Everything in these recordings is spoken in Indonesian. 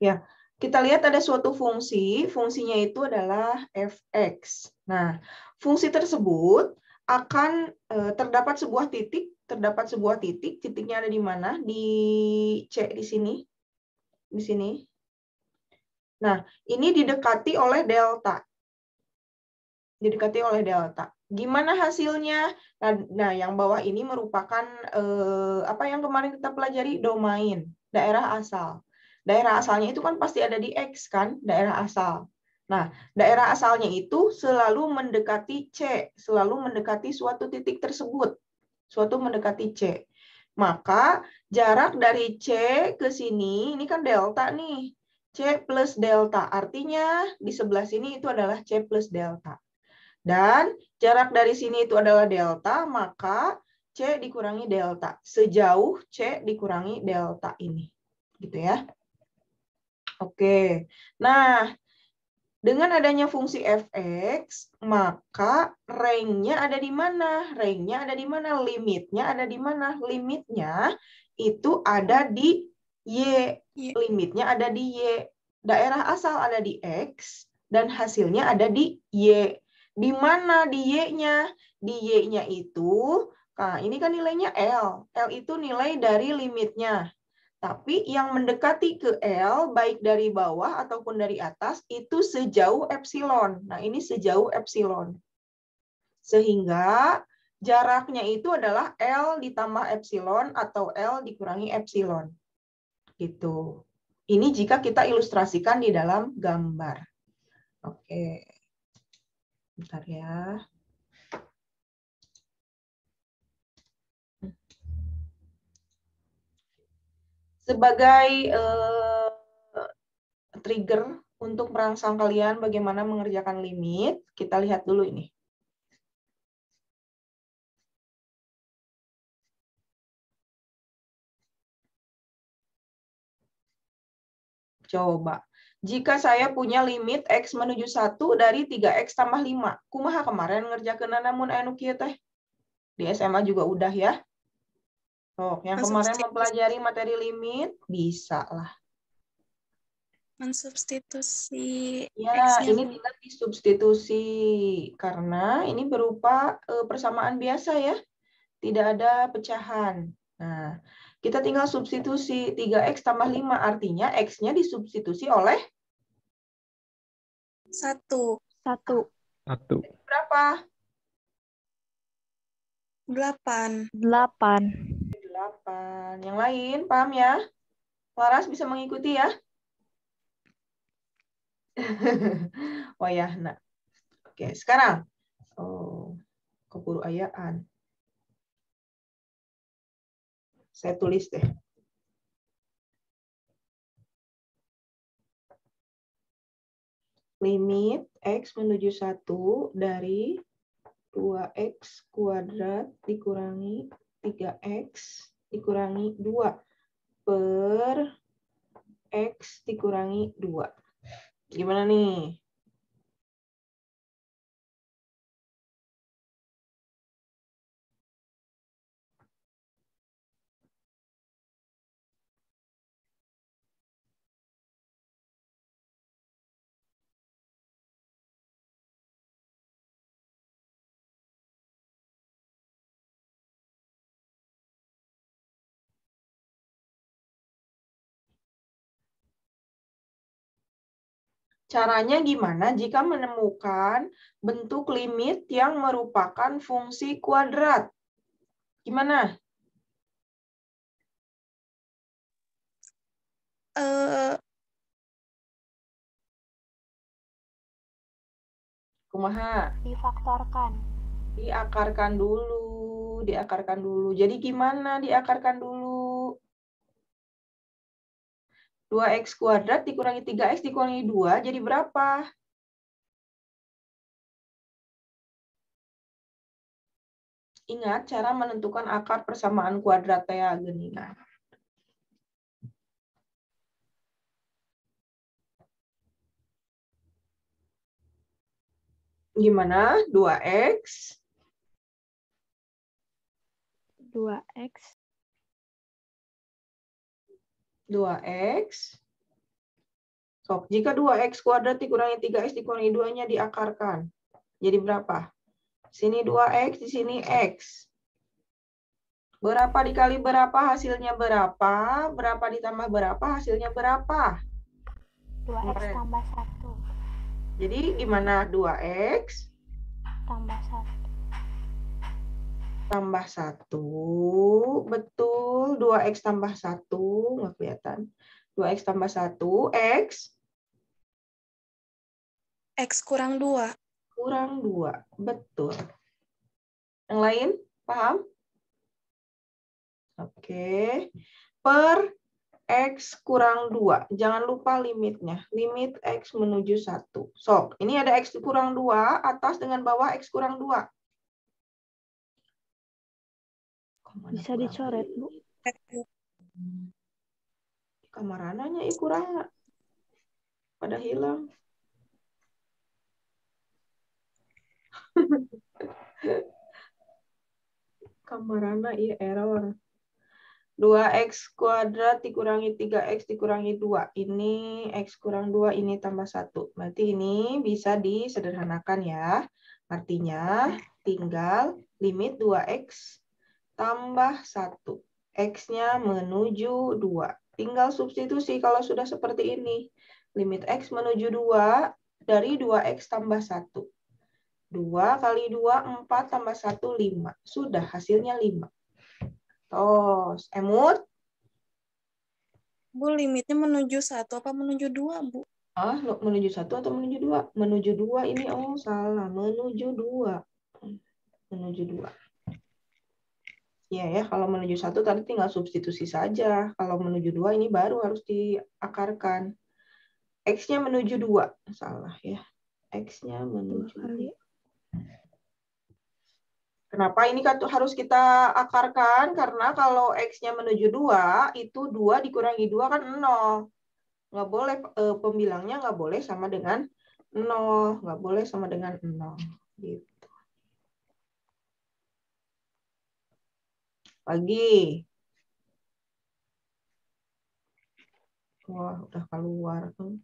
Ya, kita lihat ada suatu fungsi, fungsinya itu adalah fx. Nah, fungsi tersebut akan terdapat sebuah titik, titiknya ada di mana? Di C di sini. Di sini. Nah, ini didekati oleh delta. Didekati oleh delta. Gimana hasilnya? Nah, yang bawah ini merupakan apa yang kemarin kita pelajari? Domain, daerah asal. Daerah asalnya itu kan pasti ada di X kan, daerah asal. Nah, daerah asalnya itu selalu mendekati C, selalu mendekati suatu titik tersebut. Suatu mendekati C. Maka jarak dari C ke sini, ini kan delta nih. C plus delta. Artinya di sebelah sini itu adalah C plus delta. Dan jarak dari sini itu adalah delta, maka C dikurangi delta. Sejauh C dikurangi delta ini. Gitu ya. Oke. Nah, dengan adanya fungsi fx, maka range-nya ada di mana? Range-nya ada di mana? Limitnya ada di mana? Limitnya itu ada di Y. Limitnya ada di Y. Daerah asal ada di X, dan hasilnya ada di Y. Di mana di Y-nya? Di Y-nya itu, nah ini kan nilainya L. L itu nilai dari limitnya. Tapi yang mendekati ke L, baik dari bawah ataupun dari atas, itu sejauh epsilon. Nah, ini sejauh epsilon. Sehingga jaraknya itu adalah L ditambah epsilon atau L dikurangi epsilon. Gitu. Ini jika kita ilustrasikan di dalam gambar. Oke. Bentar ya. Sebagai trigger untuk merangsang kalian bagaimana mengerjakan limit, kita lihat dulu ini. Coba. Jika saya punya limit X menuju 1 dari 3X tambah 5. Kumaha kemarin ngerjakeun namun anu kieu teh. Di SMA juga udah ya. Oh, yang kemarin mempelajari materi limit, bisa lah. Mensubstitusi Ya, X-nya. ini tidak disubstitusi. Karena ini berupa persamaan biasa ya. Tidak ada pecahan. Nah, kita tinggal substitusi 3X tambah 5. Artinya X-nya disubstitusi oleh 1. Berapa? 8. 8. Yang lain, paham ya? Laras bisa mengikuti ya? Oh ya, nah. Oke, sekarang. Oh, keburu ayaan. Saya tulis deh. Limit X menuju 1 dari 2X kuadrat dikurangi 3X dikurangi 2 per X dikurangi 2. Gimana nih? Caranya gimana jika menemukan bentuk limit yang merupakan fungsi kuadrat? Gimana? Kumaha? Difaktorkan. Diakarkan dulu. Jadi gimana diakarkan dulu? 2X kuadrat dikurangi 3X dikurangi 2, jadi berapa? Ingat cara menentukan akar persamaan kuadrat ya, geningan. Gimana? 2X 2X Sok, jika 2x kuadrat dikurangi 3x dikurangi 2-nya diakarkan. Jadi berapa? Sini 2x, di sini x. Berapa dikali berapa, hasilnya berapa? Berapa ditambah berapa, hasilnya berapa? 2x tambah 1. Jadi gimana? 2x Tambah 1. tambah 1. Betul. 2x tambah 1. Nggak kelihatan. 2x tambah 1. X. X kurang 2. Kurang 2. Betul. Yang lain? Paham? Oke. Per X kurang 2. Jangan lupa limitnya. Limit X menuju 1. So, ini ada X kurang 2. Atas dengan bawah X kurang 2. Bisa dicoret, Bu. Kamar anaknya kurang. Pada hilang. Kamarana iya error. 2x kuadrat dikurangi 3x dikurangi 2. Ini x kurang 2, ini tambah 1. Berarti ini bisa disederhanakan ya. Artinya tinggal limit 2x tambah 1. X-nya menuju 2. Tinggal substitusi kalau sudah seperti ini. Limit x menuju 2 dari 2x tambah 1. 2 kali 2, 4 tambah 1, 5. Sudah, hasilnya 5. Tos, Emut? Bu, limitnya menuju 1 apa menuju 2, Bu? Ah, menuju 1 atau menuju 2? Menuju 2 ini, oh salah. Menuju 2. Menuju 2. Iya ya, kalau menuju 1 tadi tinggal substitusi saja. Kalau menuju 2 ini baru harus diakarkan. X-nya menuju 2. Salah ya. X-nya menuju 2. Kenapa ini harus kita akarkan? Karena kalau X-nya menuju 2, itu 2 dikurangi 2 kan 0. Nggak boleh, pembilangnya nggak boleh sama dengan 0. Nggak boleh sama dengan 0. Gitu. Lagi. Wah, udah keluar tuh.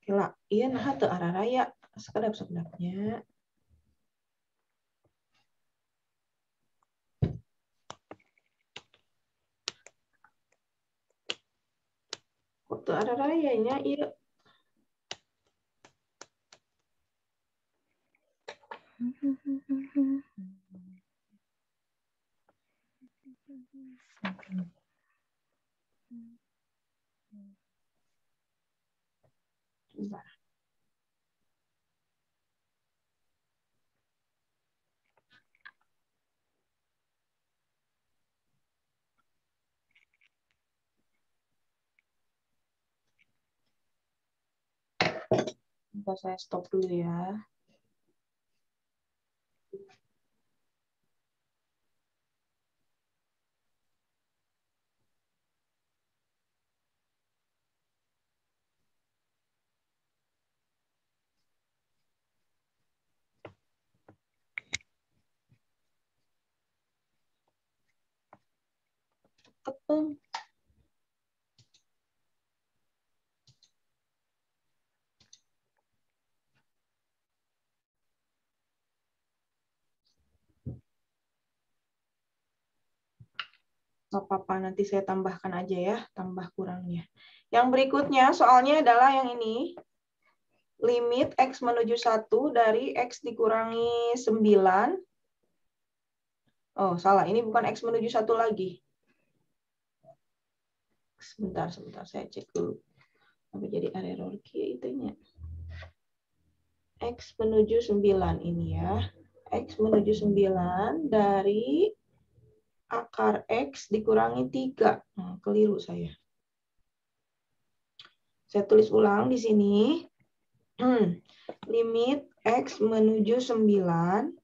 Gila, iya nah tuh arah raya. Sekedap-sekedapnya. Waktu arah rayanya, iya. Coba. Bentar, saya stop dulu ya. Ketemu. Nggak apa-apa, nanti saya tambahkan aja ya, tambah kurangnya. Yang berikutnya, soalnya adalah yang ini. Limit X menuju 1 dari X dikurangi 9. Oh, salah. Ini bukan X menuju 1 lagi. Sebentar, saya cek dulu. Apa jadi error key itunya? X menuju 9 ini ya. X menuju 9 dari akar X dikurangi 3. Nah, keliru saya. Saya tulis ulang di sini. Limit X menuju 9.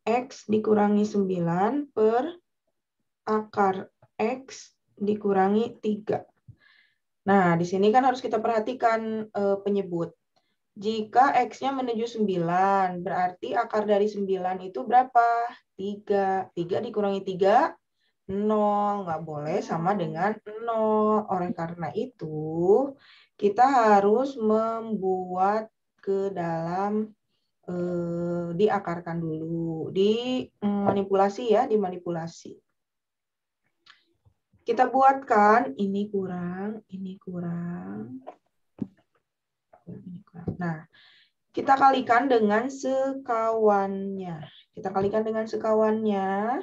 X dikurangi 9 per akar X dikurangi 3. Nah, di sini kan harus kita perhatikan penyebut. Jika X-nya menuju 9, berarti akar dari 9 itu berapa? 3. 3 dikurangi 3, 0. Nggak boleh sama dengan 0. Oleh karena itu, kita harus membuat ke dalam, diakarkan dulu, dimanipulasi ya, dimanipulasi. Kita buatkan, ini kurang, ini kurang. Nah, kita kalikan dengan sekawannya. Kita kalikan dengan sekawannya,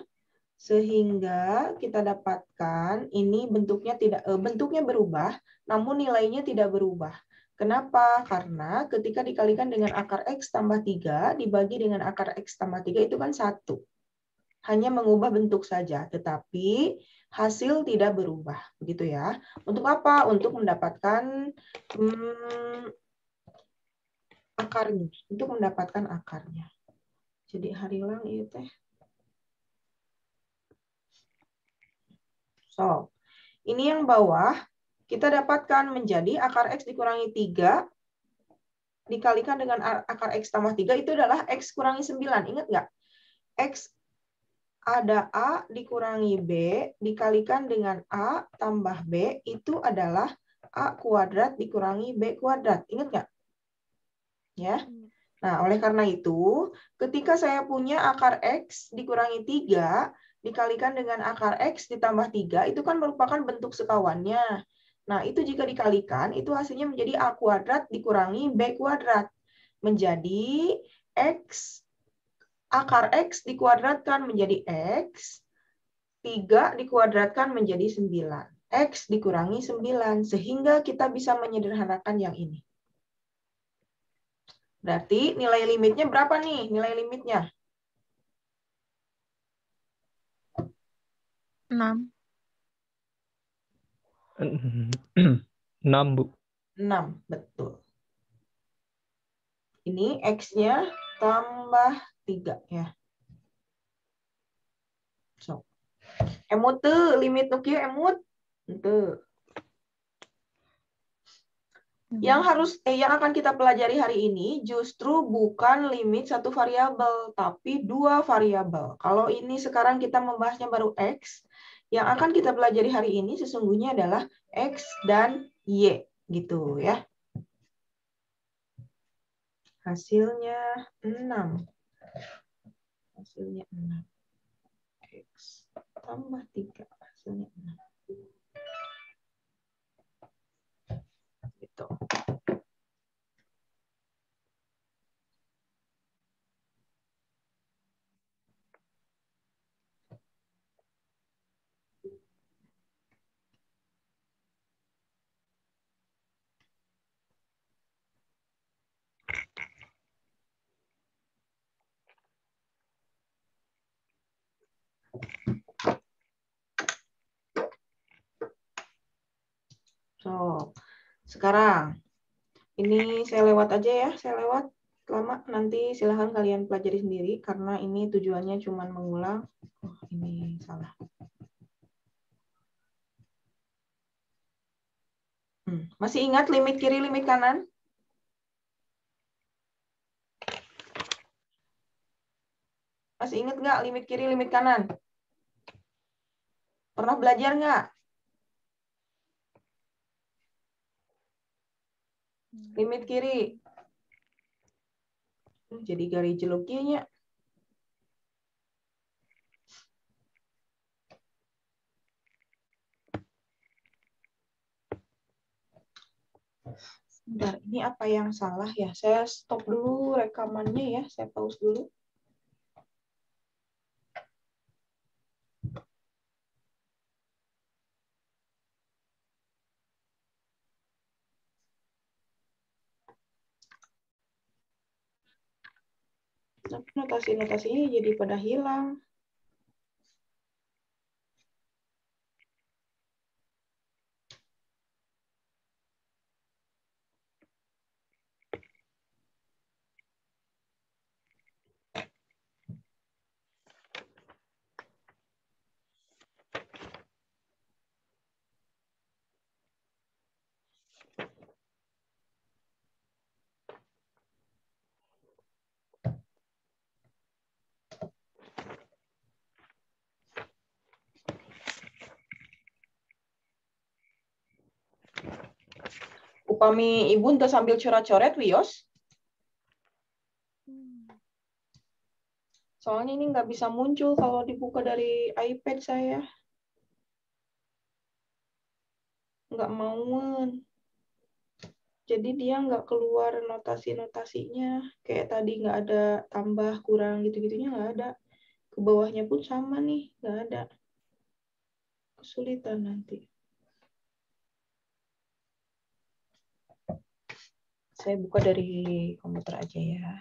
sehingga kita dapatkan ini bentuknya berubah, namun nilainya tidak berubah. Kenapa? Karena ketika dikalikan dengan akar X tambah 3, dibagi dengan akar X tambah 3 itu kan 1. Hanya mengubah bentuk saja, tetapi hasil tidak berubah. Begitu ya. Untuk apa? Untuk mendapatkan akarnya. Untuk mendapatkan akarnya. Jadi harilang itu teh. So, ini yang bawah, kita dapatkan menjadi akar X dikurangi 3, dikalikan dengan akar X tambah 3, itu adalah X kurangi 9. Ingat nggak? X ada A dikurangi B, dikalikan dengan A tambah B, itu adalah A kuadrat dikurangi B kuadrat. Ingat nggak? Ya. Nah, oleh karena itu, ketika saya punya akar X dikurangi 3, dikalikan dengan akar X ditambah 3, itu kan merupakan bentuk sekawannya. Nah, itu jika dikalikan, itu hasilnya menjadi A kuadrat dikurangi B kuadrat. Menjadi X, akar X dikuadratkan menjadi X, 3 dikuadratkan menjadi 9. X dikurangi 9, sehingga kita bisa menyederhanakan yang ini. Berarti nilai limitnya berapa nih? Nilai limitnya? 6. 6, Bu. 6, betul. Ini X-nya tambah 3 ya. So. Emut tuh, limit nu kieu emut. Tuh. Yang akan kita pelajari hari ini justru bukan limit satu variabel, tapi 2 variabel. Kalau ini sekarang kita membahasnya baru X, yang akan kita pelajari hari ini sesungguhnya adalah X dan Y, gitu ya. Hasilnya 6. Hasilnya 6. X tambah 3, hasilnya 6. Gitu. So, sekarang ini saya lewat aja ya, saya lewat lama, nanti silahkan kalian pelajari sendiri karena ini tujuannya cuma mengulang. Oh, ini salah. Masih ingat limit kiri, limit kanan? Masih ingat nggak limit kiri, limit kanan? Pernah belajar nggak? Limit kiri. Jadi garis jeluknya. Bentar, ini apa yang salah ya? Saya stop dulu rekamannya ya, saya pause dulu. Tapi notasi-notasinya jadi pada hilang. Upami ibu ente sambil coret-coret, Wios. Soalnya ini nggak bisa muncul kalau dibuka dari iPad saya. Nggak mauan. Jadi dia nggak keluar notasi-notasinya. Kayak tadi nggak ada tambah, kurang, gitu-gitunya nggak ada. Ke bawahnya pun sama nih, nggak ada. Kesulitan nanti. Saya buka dari komputer aja ya.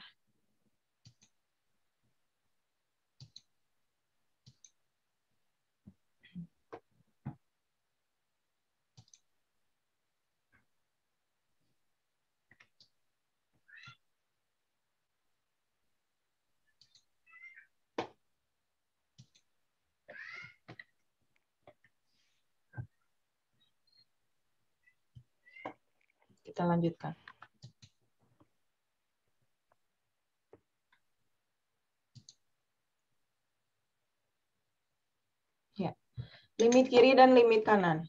Kita lanjutkan. Ya, limit kiri dan limit kanan.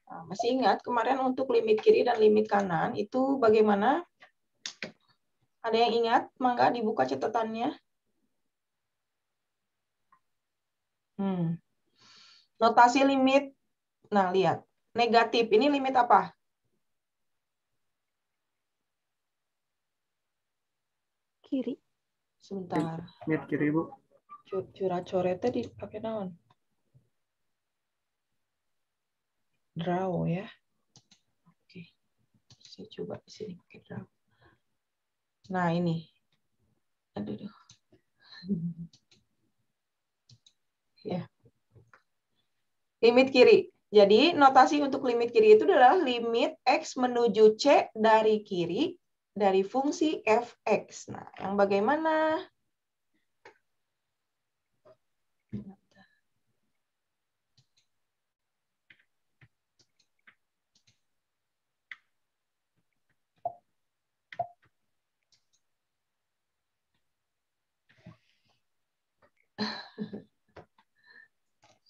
Nah, masih ingat kemarin untuk limit kiri dan limit kanan itu bagaimana? Ada yang ingat? Mangga dibuka catatannya. Notasi limit. Nah, lihat. Negatif. Ini limit apa? Kiri. Sebentar. Limit kiri, Bu. Curah-coretnya dipakai naon? Draw ya. Oke. Saya coba di sini pakai draw. Nah, ini. Aduh. Ya. Limit kiri. Jadi, notasi untuk limit kiri itu adalah limit X menuju C dari kiri dari fungsi fx. Nah, yang bagaimana?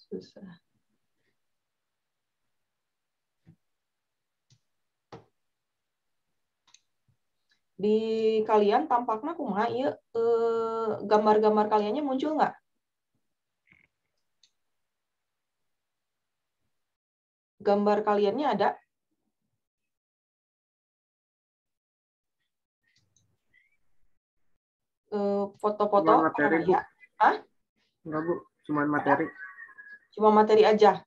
Susah. Di kalian tampaknya kumaha ieu gambar-gambar kaliannya muncul nggak? Gambar kaliannya ada? Foto-foto Cuma materi, Bu. Hah? Enggak, Bu. Cuma materi. Cuma materi aja.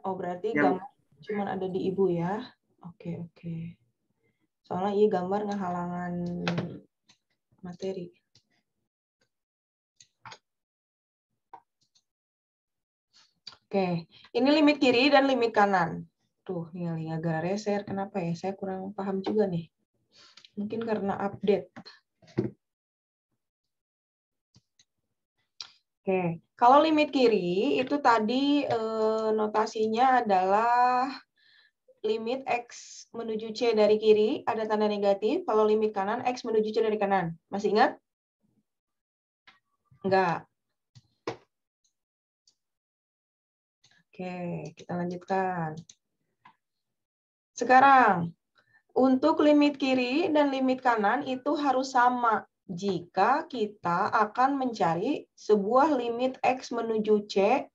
Oh, berarti Ya, gambar cuma ada di ibu ya. Oke, oke. Soalnya ini gambar ngehalangan materi. Oke, ini limit kiri dan limit kanan. Tuh, ini agak reser. Kenapa ya? Saya kurang paham juga nih. Mungkin karena update. Oke, kalau limit kiri itu tadi notasinya adalah limit X menuju C dari kiri, ada tanda negatif. Kalau limit kanan, X menuju C dari kanan. Masih ingat? Enggak. Oke, kita lanjutkan. Sekarang, untuk limit kiri dan limit kanan itu harus sama jika kita akan mencari sebuah limit X menuju C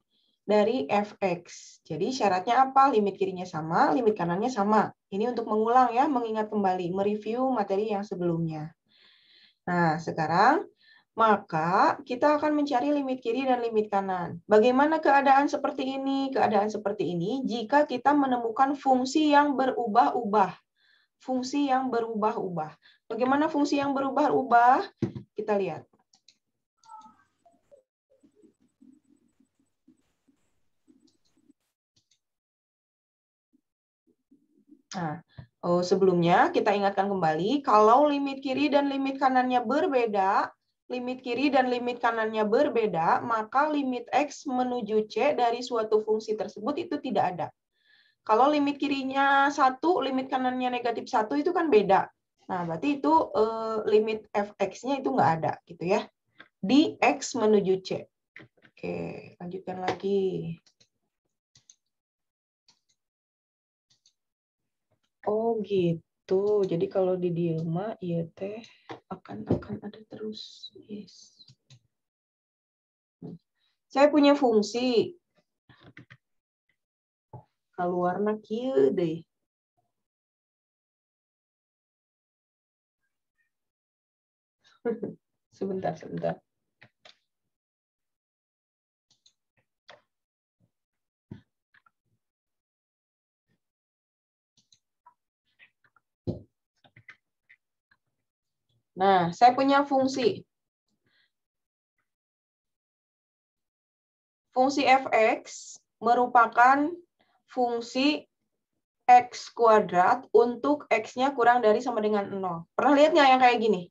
dari fx. Jadi syaratnya apa? Limit kirinya sama, limit kanannya sama. Ini untuk mengulang ya, mengingat kembali, mereview materi yang sebelumnya. Nah, sekarang maka kita akan mencari limit kiri dan limit kanan. Bagaimana keadaan seperti ini? Keadaan seperti ini jika kita menemukan fungsi yang berubah-ubah. Fungsi yang berubah-ubah. Bagaimana fungsi yang berubah-ubah? Kita lihat. Nah, sebelumnya kita ingatkan kembali, kalau limit kiri dan limit kanannya berbeda, maka limit X menuju C dari suatu fungsi tersebut itu tidak ada. Kalau limit kirinya 1, limit kanannya negatif 1 itu kan beda. Nah, berarti itu limit fx-nya itu nggak ada, gitu ya. Di X menuju C. Oke, lanjutkan lagi. Oh gitu. Jadi kalau di dilema, iya teh akan ada terus. Yes. Saya punya fungsi. Keluarna kieu deh. Sebentar. Nah, saya punya fungsi. Fungsi fx merupakan fungsi x kuadrat untuk x-nya kurang dari sama dengan 0. Pernah lihat nggak yang kayak gini?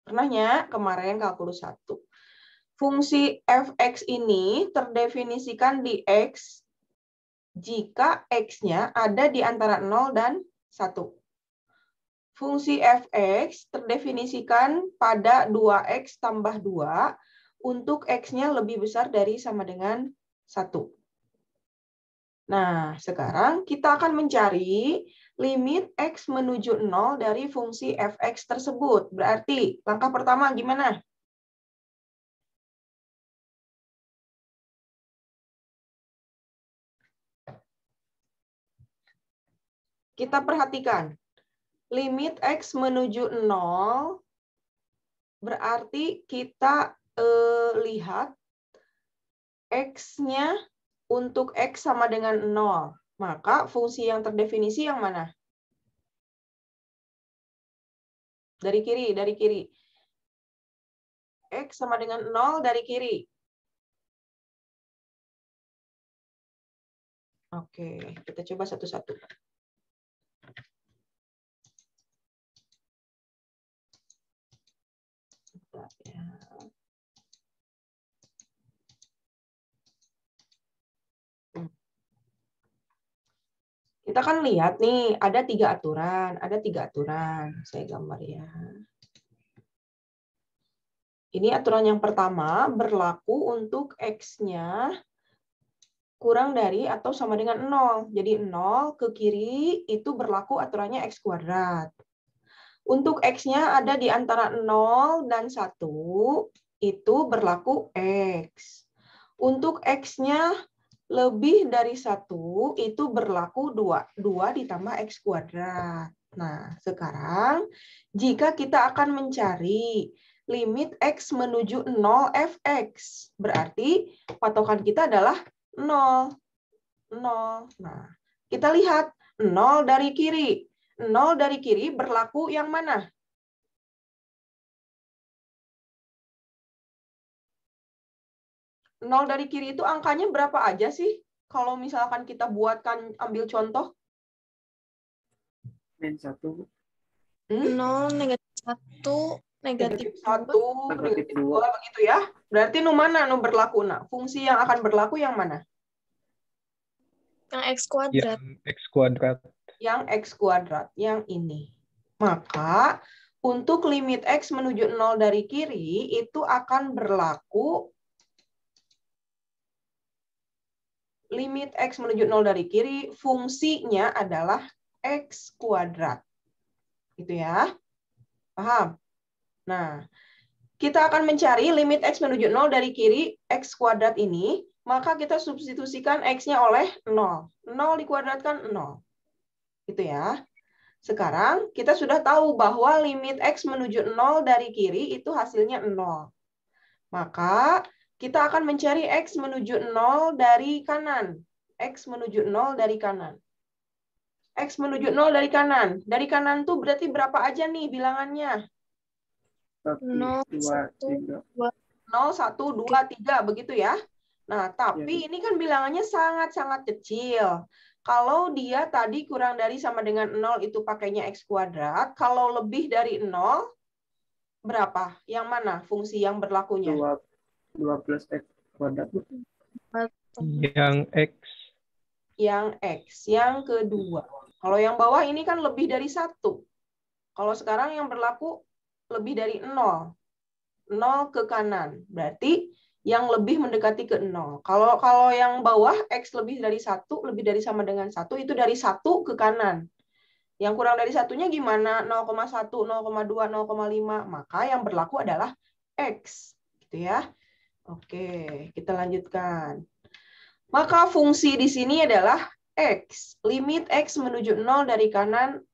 Pernahnya kemarin kalkulus 1. Fungsi fx ini terdefinisikan di x jika x-nya ada di antara 0 dan 1. Fungsi fx terdefinisikan pada 2x tambah 2 untuk x-nya lebih besar dari sama dengan 1. Nah, sekarang kita akan mencari limit x menuju 0 dari fungsi fx tersebut. Berarti langkah pertama gimana? Kita perhatikan. Limit x menuju 0 berarti kita lihat x-nya untuk x sama dengan 0. Maka fungsi yang terdefinisi yang mana? Dari kiri. X sama dengan 0 dari kiri. Oke, kita coba satu-satu. Kita kan lihat nih, ada tiga aturan. Saya gambar ya. Ini aturan yang pertama berlaku untuk X-nya kurang dari atau sama dengan 0. Jadi 0 ke kiri itu berlaku aturannya X kuadrat. Untuk X-nya ada di antara 0 dan 1, itu berlaku X. Untuk X-nya lebih dari 1, itu berlaku 2. 2 ditambah X kuadrat. Nah, sekarang jika kita akan mencari limit X menuju 0 fx, berarti patokan kita adalah 0. 0. Nah, kita lihat 0 dari kiri. 0 dari kiri berlaku yang mana? Nol dari kiri itu angkanya berapa aja sih? Kalau misalkan kita buatkan, ambil contoh. Min 1. 0, negatif 1, negatif 1, Negatif negatif 2, begitu ya. Berarti nu mana nu berlaku? Nah, fungsi yang akan berlaku yang mana? yang X kuadrat. Yang X kuadrat. Yang X kuadrat, yang ini. Maka, untuk limit X menuju 0 dari kiri, itu akan berlaku limit X menuju 0 dari kiri, fungsinya adalah X kuadrat. Gitu ya. Paham? Nah, kita akan mencari limit X menuju 0 dari kiri, X kuadrat ini, maka kita substitusikan X-nya oleh 0. 0 dikuadratkan 0. Gitu ya. Sekarang kita sudah tahu bahwa limit X menuju 0 dari kiri itu hasilnya 0. Maka kita akan mencari X menuju 0 dari kanan. X menuju 0 dari kanan. X menuju 0 dari kanan. Dari kanan tuh berarti berapa aja nih bilangannya? 1, 0, 2, 3. 0, 1, 2, 3, begitu ya. Nah, tapi ini kan bilangannya sangat-sangat kecil. Kalau dia tadi kurang dari sama dengan 0 itu pakainya X kuadrat. Kalau lebih dari 0, berapa? Yang mana fungsi yang berlakunya? 2 plus X kuadrat. Yang X. Yang X. Yang kedua. Kalau yang bawah ini kan lebih dari 1. Kalau sekarang yang berlaku lebih dari 0. 0 ke kanan. Berarti yang lebih mendekati ke 0. Kalau yang bawah X lebih dari 1, lebih dari sama dengan 1, itu dari 1 ke kanan. Yang kurang dari satunya gimana? 0,1, 0,2, 0,5. Maka yang berlaku adalah X. Gitu ya. Oke, kita lanjutkan. Maka fungsi di sini adalah X. Limit X menuju 0 dari kanan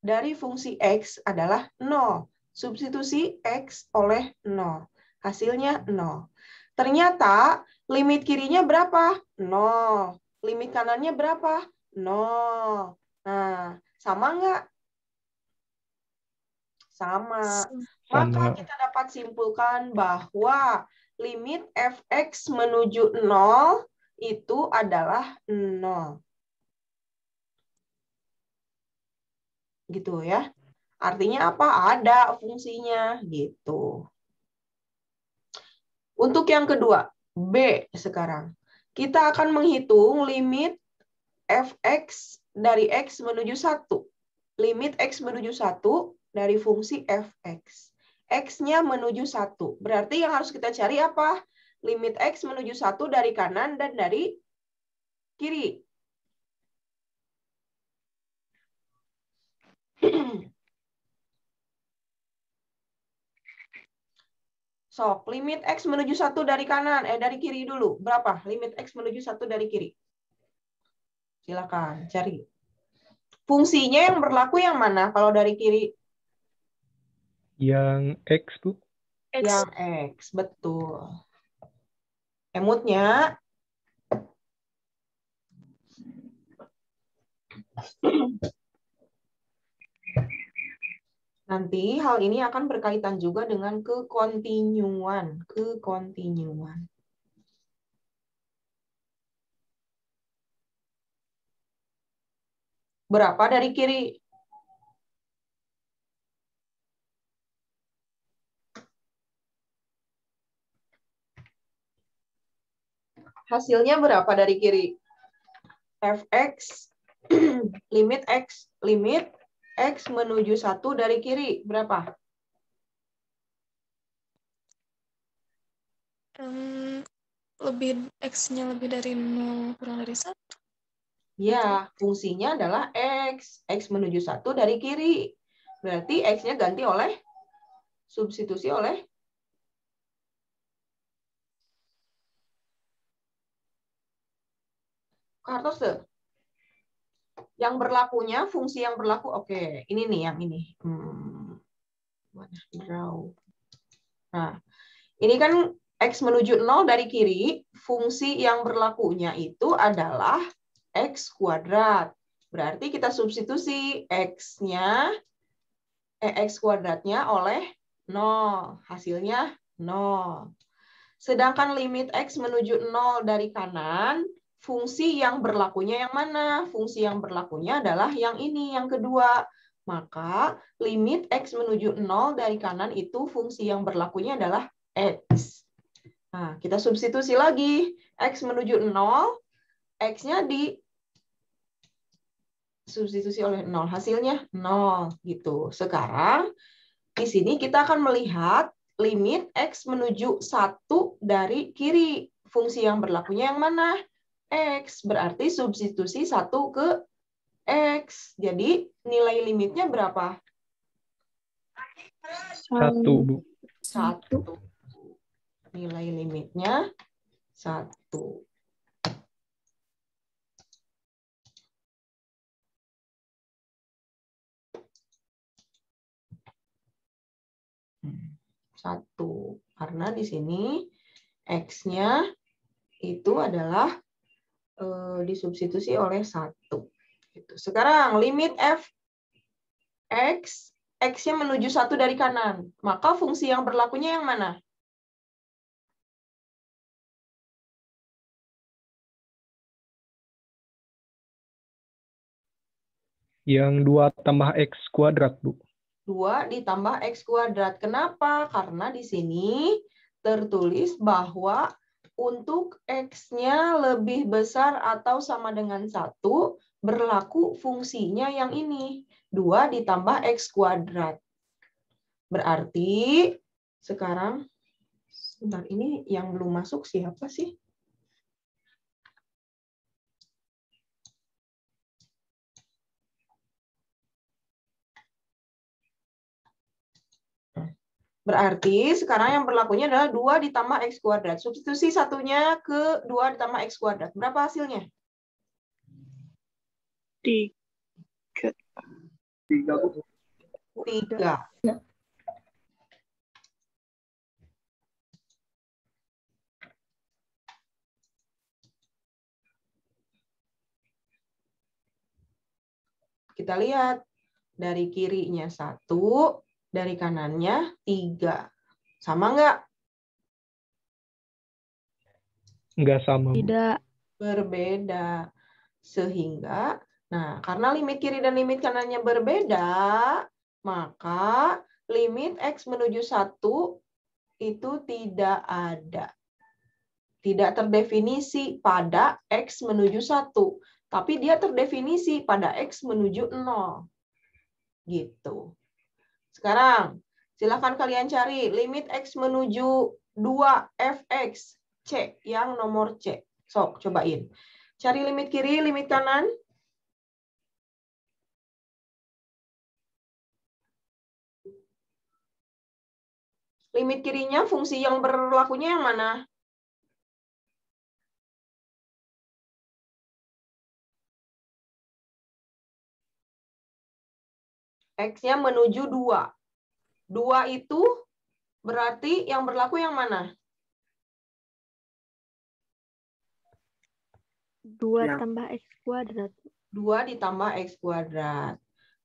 dari fungsi X adalah 0. Substitusi X oleh 0. Hasilnya 0. Ternyata limit kirinya berapa? 0. Limit kanannya berapa? 0. Nah, sama nggak? Sama. Maka kita dapat simpulkan bahwa limit fx menuju 0 itu adalah 0. Gitu ya. Artinya apa? Ada fungsinya gitu. Untuk yang kedua, B sekarang. Kita akan menghitung limit fx dari x menuju 1. Limit x menuju 1 dari fungsi fx. X-nya menuju 1. Berarti yang harus kita cari apa? Limit x menuju 1 dari kanan dan dari kiri. Sok, limit x menuju 1 dari kanan, dari kiri dulu. Berapa? Limit x menuju 1 dari kiri. Silakan cari. Fungsinya yang berlaku yang mana kalau dari kiri? Yang X, Bu. Yang X, betul. Emutnya. Nanti hal ini akan berkaitan juga dengan kekontinuan. Kekontinuan. Berapa dari kiri? Hasilnya berapa dari kiri? Fx limit x menuju 1 dari kiri berapa? Lebih x-nya lebih dari 0 kurang dari 1. Ya, fungsinya adalah x. X menuju 1 dari kiri. Berarti x-nya ganti oleh substitusi oleh Kartose. Yang berlakunya, fungsi yang berlaku, oke, ini nih yang ini. Nah, ini kan x menuju 0 dari kiri, fungsi yang berlakunya itu adalah x kuadrat. Berarti kita substitusi x-nya, x kuadratnya oleh 0. Hasilnya 0. Sedangkan limit x menuju 0 dari kanan, fungsi yang berlakunya yang mana? Fungsi yang berlakunya adalah yang ini, yang kedua. Maka limit x menuju 0 dari kanan itu fungsi yang berlakunya adalah x. Nah, kita substitusi lagi. X menuju 0, x-nya di substitusi oleh 0. Hasilnya 0. Gitu. Sekarang, di sini kita akan melihat limit x menuju 1 dari kiri. Fungsi yang berlakunya yang mana? X. Berarti substitusi 1 ke X. Jadi nilai limitnya berapa? 1, Bu. 1. Nilai limitnya 1. Satu. Karena di sini X-nya itu adalah disubstitusi oleh 1. Gitu. Sekarang limit f(x), X-nya menuju 1 dari kanan. Maka fungsi yang berlakunya yang mana? Yang 2 tambah X kuadrat, Bu. 2 ditambah X kuadrat. Kenapa? Karena di sini tertulis bahwa untuk X-nya lebih besar atau sama dengan 1, berlaku fungsinya yang ini. 2 ditambah X kuadrat. Berarti, sekarang Sebentar, ini yang belum masuk siapa sih? Berarti sekarang yang berlakunya adalah 2 ditambah X kuadrat. Substitusi satunya ke 2 ditambah X kuadrat. Berapa hasilnya? 3. 3, Bu. 3. Kita lihat. Dari kirinya 1, dari kanannya 3. Sama nggak? Nggak sama, Bu. Tidak. Berbeda. Sehingga, nah, karena limit kiri dan limit kanannya berbeda, maka limit X menuju 1 itu tidak ada. Tidak terdefinisi pada X menuju 1. Tapi dia terdefinisi pada X menuju 0. Gitu. Sekarang, silakan kalian cari limit X menuju 2 fx C, yang nomor C. Sok, cobain. Cari limit kiri, limit kanan. Limit kirinya fungsi yang berlakunya yang mana? X-nya menuju 2. 2 itu berarti yang berlaku yang mana? 2 Yang- tambah X kuadrat. 2 ditambah X kuadrat.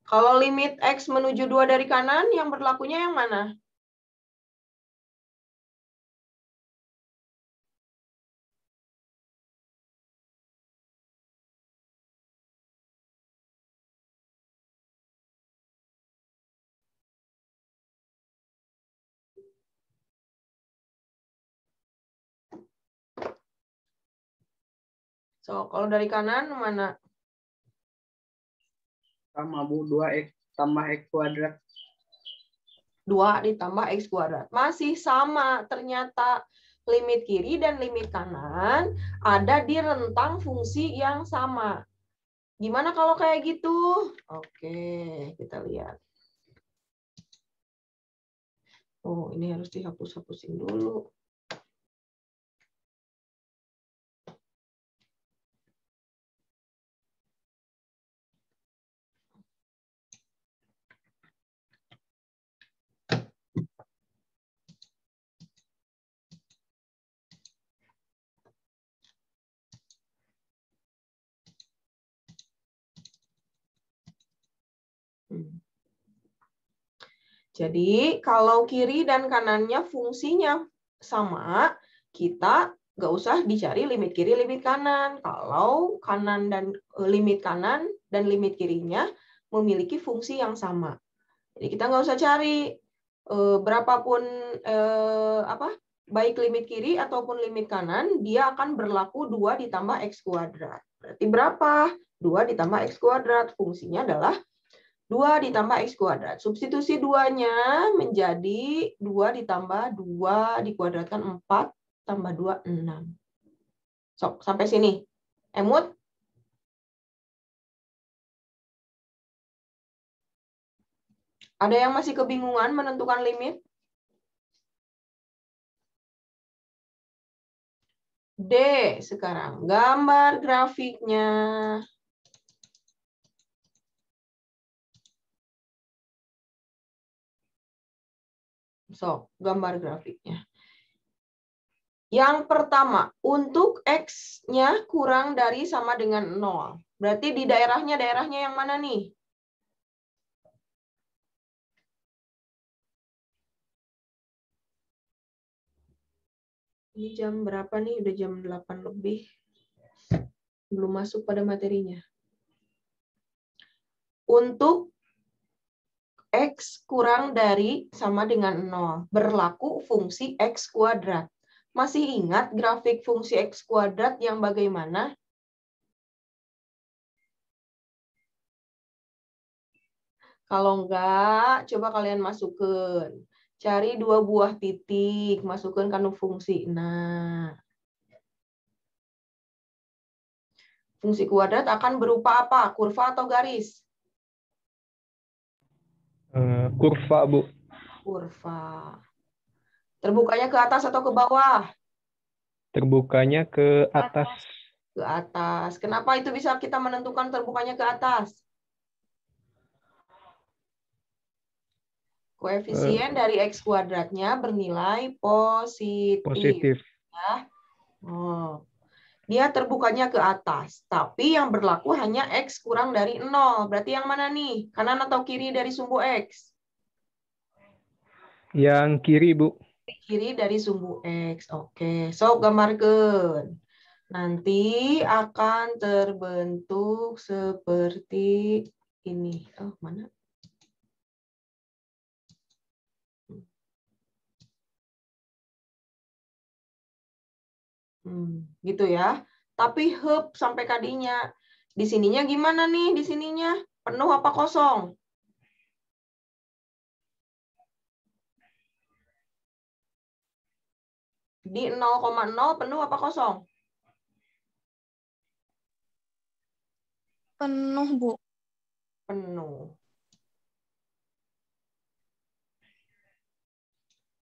Kalau limit X menuju 2 dari kanan, yang berlakunya yang mana? So, kalau dari kanan mana? Sama, Bu. 2X tambah X kuadrat. 2 ditambah X kuadrat. Masih sama, ternyata limit kiri dan limit kanan ada di rentang fungsi yang sama. Gimana kalau kayak gitu? Oke, kita lihat. Oh, ini harus dihapus-hapusin dulu. Jadi, kalau kiri dan kanannya fungsinya sama, kita nggak usah dicari limit kiri, limit kanan. Kalau kanan dan limit kanan dan limit kirinya memiliki fungsi yang sama. Jadi kita nggak usah cari berapapun baik limit kiri ataupun limit kanan, dia akan berlaku 2 ditambah X kuadrat. Berarti berapa? 2 ditambah X kuadrat. Fungsinya adalah 2 ditambah X kuadrat. Substitusi 2-nya menjadi 2 ditambah 2 dikuadratkan 4 tambah 2, 6. Sok, sampai sini. Emut? Ada yang masih kebingungan menentukan limit? D sekarang. Gambar grafiknya. So, gambar grafiknya. Yang pertama, untuk X-nya kurang dari sama dengan 0. Berarti di daerahnya yang mana nih? Ini jam berapa nih? Udah jam 8 lebih. Belum masuk pada materinya. Untuk X kurang dari sama dengan 0. Berlaku fungsi X kuadrat. Masih ingat grafik fungsi X kuadrat yang bagaimana? Kalau enggak, coba kalian masukkan. Cari dua buah titik, masukkan ke fungsi. Nah, fungsi kuadrat akan berupa apa? Kurva atau garis? Kurva, Bu. Kurva. Terbukanya ke atas atau ke bawah? Terbukanya ke atas. Ke atas. Kenapa itu bisa kita menentukan terbukanya ke atas? Koefisien dari X kuadratnya bernilai positif. Positif. Ya. Oh. Dia terbukanya ke atas. Tapi yang berlaku hanya X kurang dari 0. Berarti yang mana nih? Kanan atau kiri dari sumbu X? Yang kiri, Bu. Kiri dari sumbu X. Oke. So, gambarkan. Nanti akan terbentuk seperti ini. Oh, mana? Gitu ya. Tapi hub sampai kadinya. Di sininya gimana nih? Di sininya penuh apa kosong? Di 0,0 penuh apa kosong? Penuh, Bu. Penuh.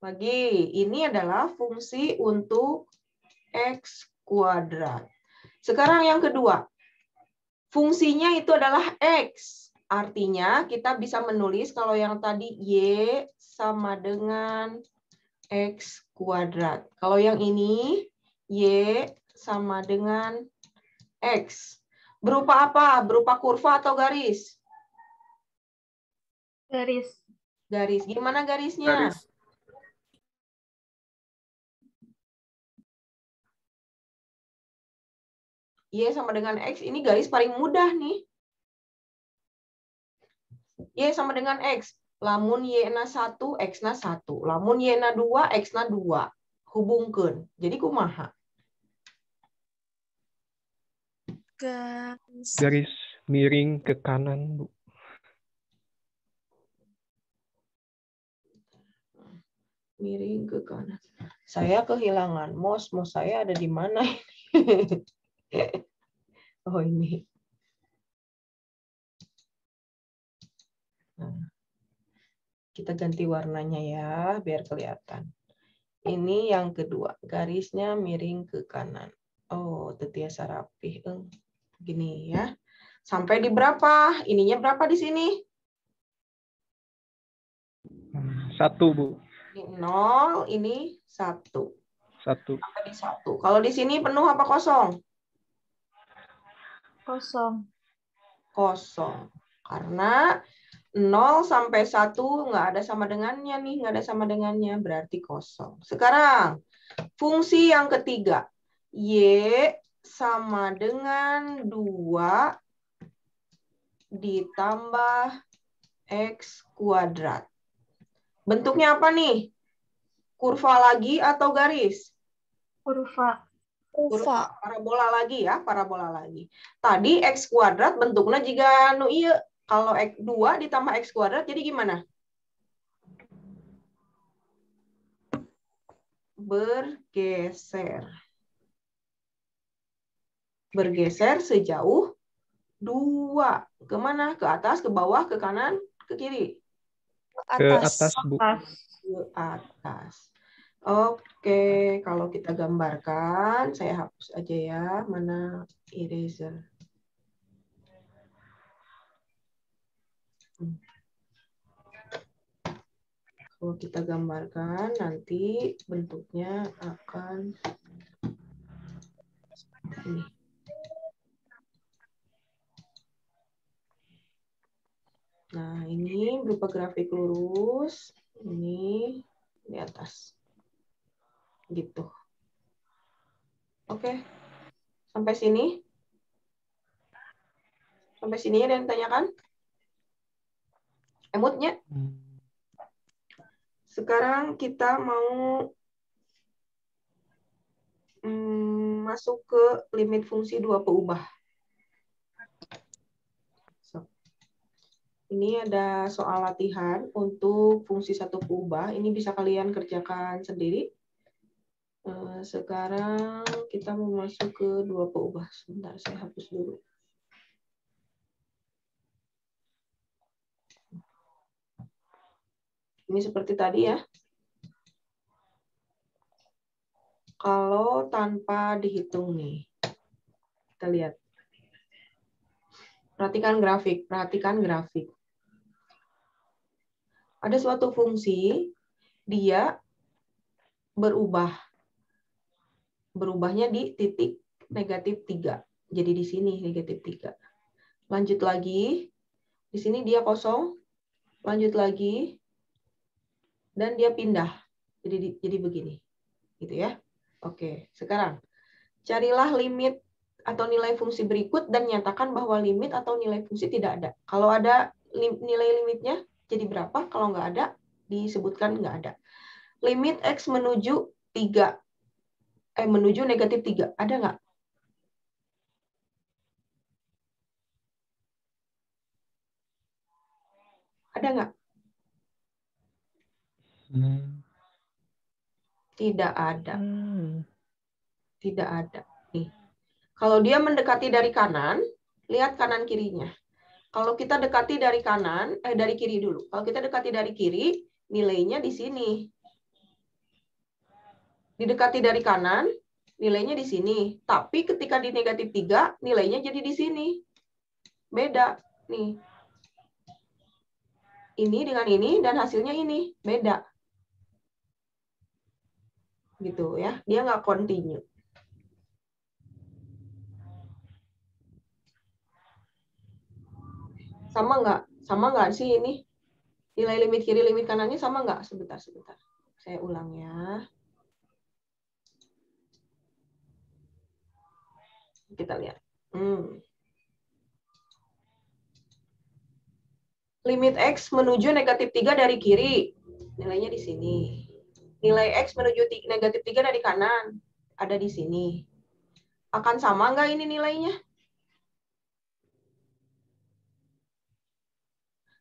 Lagi, ini adalah fungsi untuk X kuadrat. Sekarang yang kedua. Fungsinya itu adalah X. Artinya kita bisa menulis kalau yang tadi Y sama dengan X kuadrat. Kalau yang ini Y sama dengan X. Berupa apa? Berupa kurva atau garis? Garis. Garis. Gimana garisnya? Garis. Y sama dengan X. Ini garis paling mudah nih. Y sama dengan X. Lamun Y-na 1, X-na 1. Lamun Y-na 2, X-na 2. Hubungkan. Jadi kumaha? Garis. Garis miring ke kanan, Bu. Miring ke kanan. Saya kehilangan mouse. Mouse saya ada di mana? Oh, ini. Nah, kita ganti warnanya ya, biar kelihatan. Ini yang kedua. Garisnya miring ke kanan. Oh, tetiasa rapih. Gini ya. Sampai di berapa? Ininya berapa di sini? 1, Bu. Ini 0, ini 1. 1. Sampai di 1. Kalau di sini penuh apa kosong? Kosong. Kosong. Karena 0 sampai 1 nggak ada sama dengannya nih. Nggak ada sama dengannya. Berarti kosong. Sekarang, fungsi yang ketiga. Y sama dengan 2 ditambah X kuadrat. Bentuknya apa nih? Kurva lagi atau garis? Kurva. Kurva. Parabola lagi ya, parabola lagi. Tadi X kuadrat bentuknya jika nu iya. Kalau X 2 ditambah X kuadrat jadi gimana? Bergeser. Bergeser sejauh 2. Kemana? Ke atas, ke bawah, ke kanan, ke kiri? Ke Atas. atas, Bu. Pas. Ke atas. Oke, kalau kita gambarkan, saya hapus aja ya. Mana eraser? Kalau kita gambarkan, nanti bentuknya akan ini. Nah, ini berupa grafik lurus. Ini di atas. Gitu. Oke. Sampai sini? Sampai sini ada yang tanyakan? Emutnya? Sekarang kita mau masuk ke limit fungsi 2 peubah. So. Ini ada soal latihan untuk fungsi satu peubah. Ini bisa kalian kerjakan sendiri. Sekarang kita mau masuk ke dua peubah. Sebentar, saya hapus dulu. Ini seperti tadi ya. Kalau tanpa dihitung nih. Kita lihat. Perhatikan grafik. Ada suatu fungsi, dia berubah. Berubahnya di titik negatif 3. Jadi di sini negatif 3. Lanjut lagi. Di sini dia kosong. Lanjut lagi. Dan dia pindah. Jadi begini. Gitu ya. Oke, sekarang carilah limit atau nilai fungsi berikut dan nyatakan bahwa limit atau nilai fungsi tidak ada. Kalau ada nilai limitnya jadi berapa? Kalau nggak ada, disebutkan nggak ada. Limit X menuju 3. Menuju negatif 3. Ada nggak? Ada nggak? Tidak ada. Tidak ada. Nih. Kalau dia mendekati dari kanan, lihat kanan kirinya. Kalau kita dekati dari kanan, dari kiri dulu. Kalau kita dekati dari kiri, nilainya di sini. Didekati dari kanan, nilainya di sini. Tapi ketika di negatif 3, nilainya jadi di sini. Beda. Nih. Ini dengan ini, dan hasilnya ini. Beda. Gitu ya. Dia nggak continue. Sama nggak sih ini? Nilai limit kiri, limit kanannya sama nggak? Sebentar. Saya ulang ya. Kita lihat. Limit X menuju negatif 3 dari kiri. Nilainya di sini. Nilai X menuju negatif 3 dari kanan. Ada di sini. Akan sama nggak ini nilainya?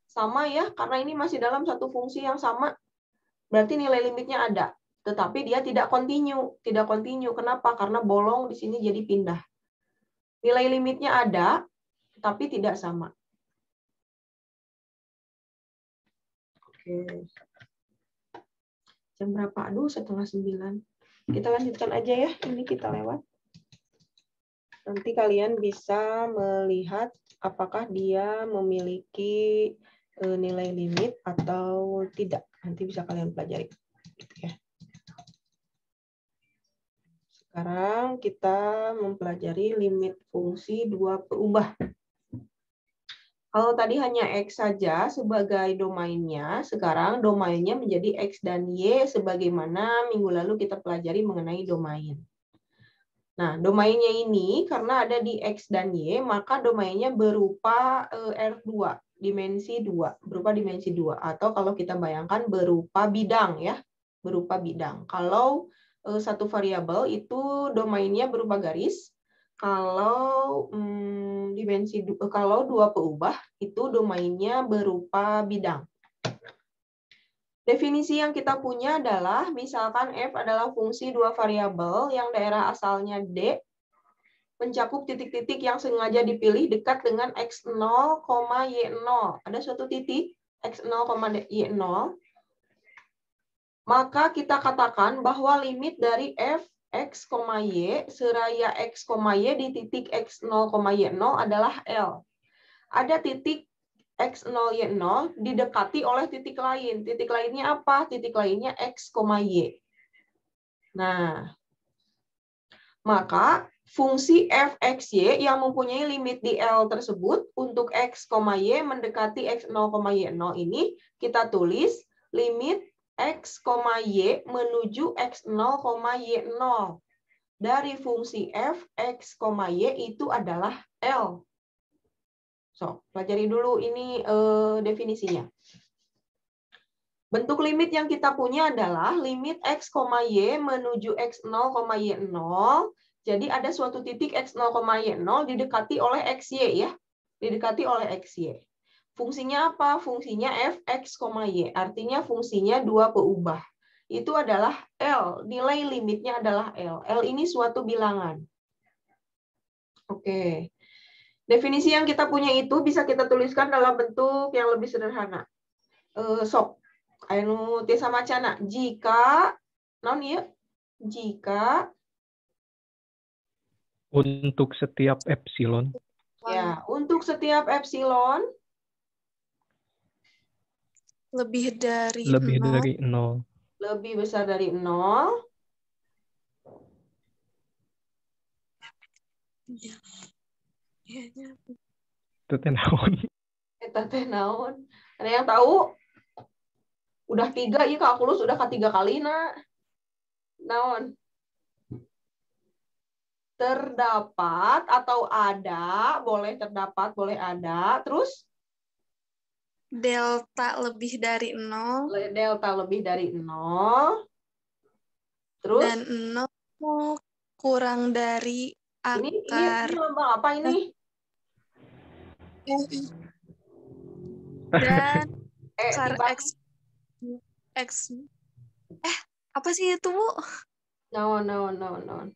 Sama ya, karena ini masih dalam satu fungsi yang sama. Berarti nilai limitnya ada. Tetapi dia tidak continue. Tidak continue. Kenapa? Karena bolong di sini jadi pindah. Nilai limitnya ada, tapi tidak sama. Oke. Jam berapa? Aduh, 8:30. Kita lanjutkan aja ya. Ini kita lewat. Nanti kalian bisa melihat apakah dia memiliki nilai limit atau tidak. Nanti bisa kalian pelajari. Ya. Sekarang kita mempelajari limit fungsi dua peubah. Kalau tadi hanya X saja sebagai domainnya, sekarang domainnya menjadi X dan Y sebagaimana minggu lalu kita pelajari mengenai domain. Nah, domainnya ini karena ada di X dan Y, maka domainnya berupa R2, dimensi 2, berupa dimensi 2. Atau kalau kita bayangkan berupa bidang ya, berupa bidang. Kalau satu variabel itu domainnya berupa garis, kalau kalau dua peubah itu domainnya berupa bidang. Definisi yang kita punya adalah misalkan F adalah fungsi dua variabel yang daerah asalnya D mencakup titik-titik yang sengaja dipilih dekat dengan X0, Y0. Ada suatu titik X0, Y0. Maka kita katakan bahwa limit dari F X, Y, seraya X, Y di titik X0, Y0 adalah L. Ada titik X0, Y0 didekati oleh titik lain. Titik lainnya apa? Titik lainnya X, Y. Nah, maka fungsi f, x, y yang mempunyai limit di L tersebut untuk X, Y mendekati X0, Y0 ini kita tulis limit X, Y menuju X0, Y0 dari fungsi f, x, y itu adalah L. So, pelajari dulu ini definisinya. Bentuk limit yang kita punya adalah limit X, Y menuju X0, Y0. Jadi ada suatu titik X0, Y0 didekati oleh XY ya. Didekati oleh XY. Fungsinya apa? Fungsinya fx, y. Artinya fungsinya dua peubah. Itu adalah L. Nilai limitnya adalah L. L ini suatu bilangan. Oke. Definisi yang kita punya itu bisa kita tuliskan dalam bentuk yang lebih sederhana. Sok. Anu tiasa macana. Jika, non ya? Jika Untuk setiap epsilon. ya, untuk setiap epsilon Lebih dari Lebih 0. dari 0. lebih besar dari 0, Kayaknya Itu teh naon? eta teh naon? Ada yang tahu? Udah 3 ya kalkulus udah ke 3 kali naon? Terdapat atau ada, boleh terdapat, boleh ada. Terus delta lebih dari 0 delta lebih dari 0. Terus dan 0 kurang dari ini akar lambang apa ini? dan akar Dibagi x apa sih itu, Bu? naon.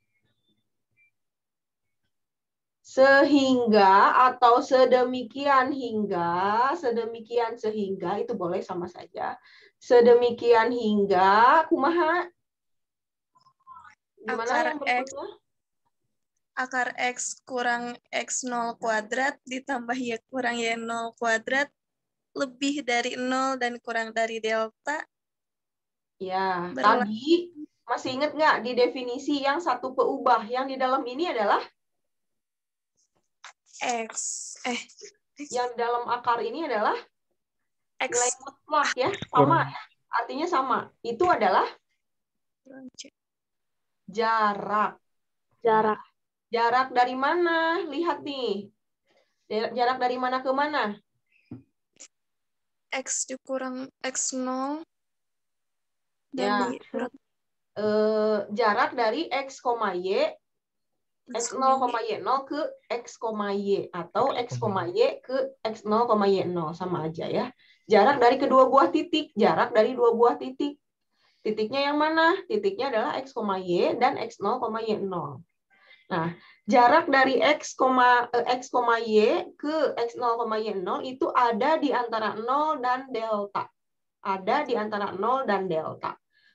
Sehingga atau sedemikian sehingga itu boleh sama saja. Sedemikian hingga kumaha? Gimana Akar yang berikutnya? Akar x kurang x0 kuadrat ditambah y kurang y0 kuadrat lebih dari 0 dan kurang dari delta. Ya, Berla- tadi masih ingat nggak di definisi yang satu peubah yang di dalam ini adalah x yang di dalam akar ini adalah nilai x mutlak ya, sama. Artinya sama. Itu adalah jarak. Jarak. Jarak dari mana? Lihat nih. Jarak dari mana ke mana? x dikurang x0 Ya. dan dikurang Jarak dari x, y x0, y0 ke x, y atau x, y ke x0, y0 sama aja ya. Jarak dari kedua buah titik, jarak dari dua buah titik. Titiknya yang mana? Titiknya adalah x, y dan x0, y0. Nah, jarak dari x, y ke x0, y0 itu ada di antara 0 dan delta. Ada di antara 0 dan delta.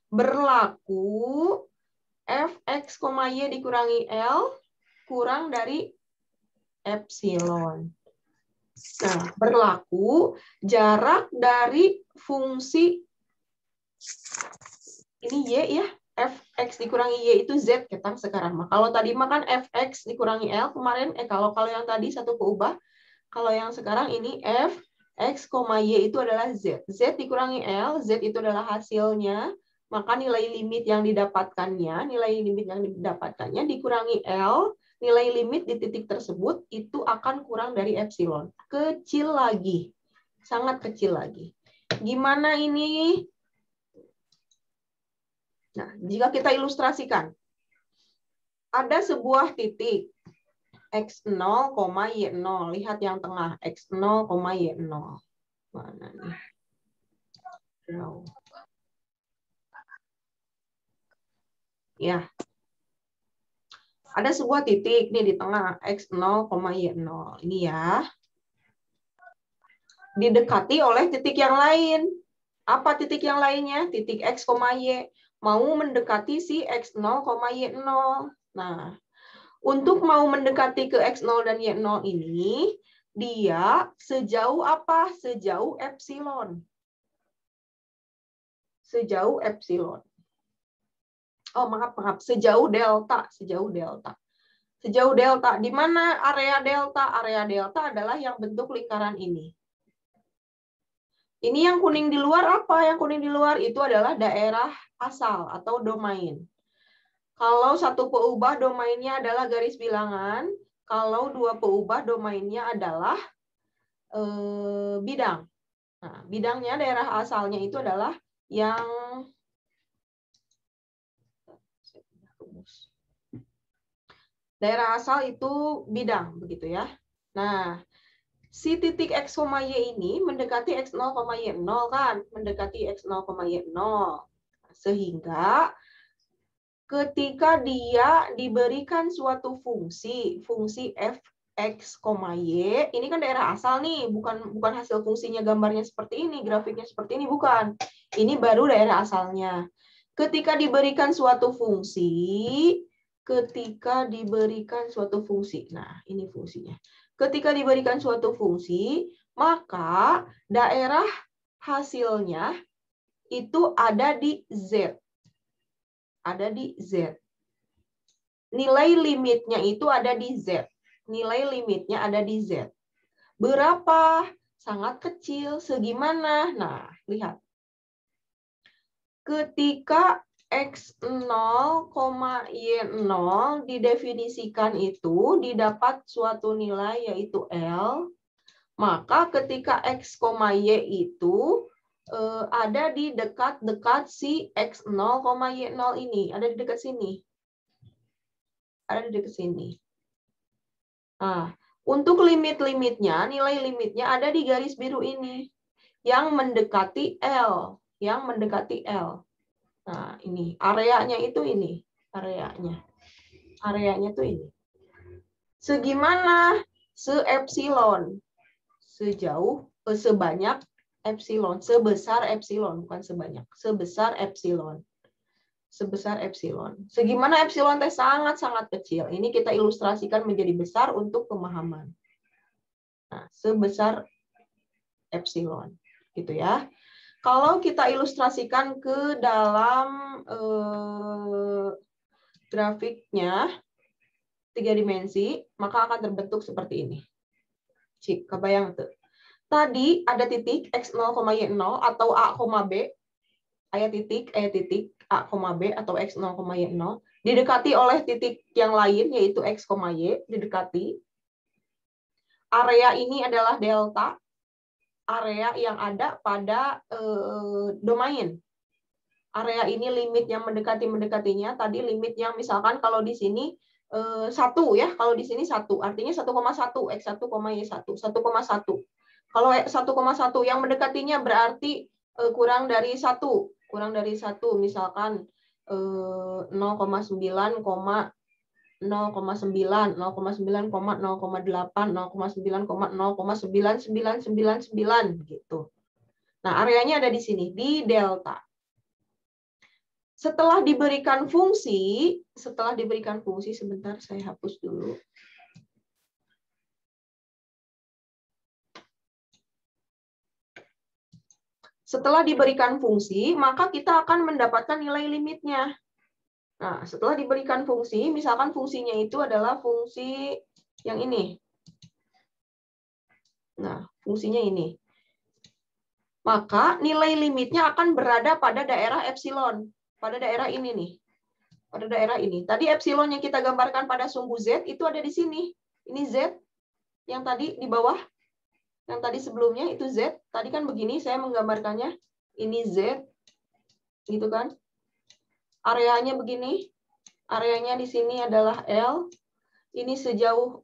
Berlaku fx, y dikurangi L kurang dari epsilon. Nah, berlaku jarak dari fungsi ini y ya, fx dikurangi y itu z kita sekarang mah. Kalau tadi mah kan fx dikurangi L kemarin kalau yang tadi satu keubah, kalau yang sekarang ini fx, y itu adalah z. Z dikurangi L, z itu adalah hasilnya, maka nilai limit yang didapatkannya dikurangi L, nilai limit di titik tersebut itu akan kurang dari epsilon. Kecil lagi. Sangat kecil lagi. Gimana ini? Nah, jika kita ilustrasikan, ada sebuah titik x0, y0. Lihat yang tengah, x0, y0. Mana nih? Draw. Ya. Ada sebuah titik nih di tengah, x0, y0. Ini ya. Didekati oleh titik yang lain. Apa titik yang lainnya? Titik x, y. Mau mendekati si x0, y0. Nah, untuk mau mendekati ke x0 dan y0 ini, dia sejauh apa? Sejauh epsilon. Sejauh epsilon. Oh, maaf. Sejauh delta. Sejauh delta. Sejauh delta. Di mana area delta? Area delta adalah yang bentuk lingkaran ini. Ini yang kuning di luar apa? Yang kuning di luar itu adalah daerah asal atau domain. Kalau satu peubah domainnya adalah garis bilangan, kalau dua peubah domainnya adalah bidang. Nah, bidangnya daerah asalnya itu adalah yang daerah asal itu bidang begitu ya. Nah, si titik X, Y ini mendekati X0, Y0 kan? Mendekati X0, Y0. Sehingga ketika dia diberikan suatu fungsi f X, Y, ini kan daerah asal nih, bukan hasil fungsinya gambarnya seperti ini, grafiknya seperti ini, bukan. Ini baru daerah asalnya. Ketika diberikan suatu fungsi, nah ini fungsinya. Ketika diberikan suatu fungsi, maka daerah hasilnya itu ada di Z. Ada di Z. Nilai limitnya itu ada di Z. Nilai limitnya ada di Z. Berapa? Sangat kecil. Segimana? Nah, lihat. Ketika X0, Y0 didefinisikan itu didapat suatu nilai yaitu L, maka ketika X, Y itu ada di dekat-dekat si X0, Y0 ini. Ada di dekat sini. Ada di dekat sini. Nah, untuk limit-limitnya, nilai limitnya ada di garis biru ini. Yang mendekati L. Yang mendekati L. Nah, ini. Areanya itu ini. Areanya. Areanya itu ini. Segimana? Se-epsilon. Sejauh, sebanyak epsilon. Sebesar epsilon. Bukan sebanyak. Sebesar epsilon. Sebesar epsilon. Segimana epsilon teh sangat-sangat kecil. Ini kita ilustrasikan menjadi besar untuk pemahaman. Nah, sebesar epsilon. Gitu ya. Kalau kita ilustrasikan ke dalam grafiknya 3 dimensi, maka akan terbentuk seperti ini. Cik, kebayang tuh. Tadi ada titik X0, Y0 atau A, B. Ayat titik, A, B atau X0, Y0. Didekati oleh titik yang lain, yaitu X, Y. Didekati. Area ini adalah delta. Area yang ada pada domain. Area ini limit yang mendekatinya. Tadi limit yang misalkan kalau di sini 1 ya. Kalau di sini 1. Artinya 1,1. X1, Y1. 1,1. Kalau 1,1 yang mendekatinya berarti kurang dari 1. Kurang dari 1. Misalkan 0,9, 0,9, 0,9, 0,8, 0,9,099 gitu. Nah, areanya ada di sini, di delta. Setelah diberikan fungsi, sebentar saya hapus dulu. Setelah diberikan fungsi, maka kita akan mendapatkan nilai limitnya. Nah, setelah diberikan fungsi, misalkan fungsinya itu adalah fungsi yang ini. Nah, fungsinya ini. Maka nilai limitnya akan berada pada daerah epsilon. Pada daerah ini nih. Pada daerah ini. Tadi epsilon yang kita gambarkan pada sumbu Z itu ada di sini. Ini Z. Yang tadi di bawah. Yang tadi sebelumnya itu Z. Tadi kan begini saya menggambarkannya. Ini Z. Gitu kan. Areanya begini. Areanya di sini adalah L. Ini sejauh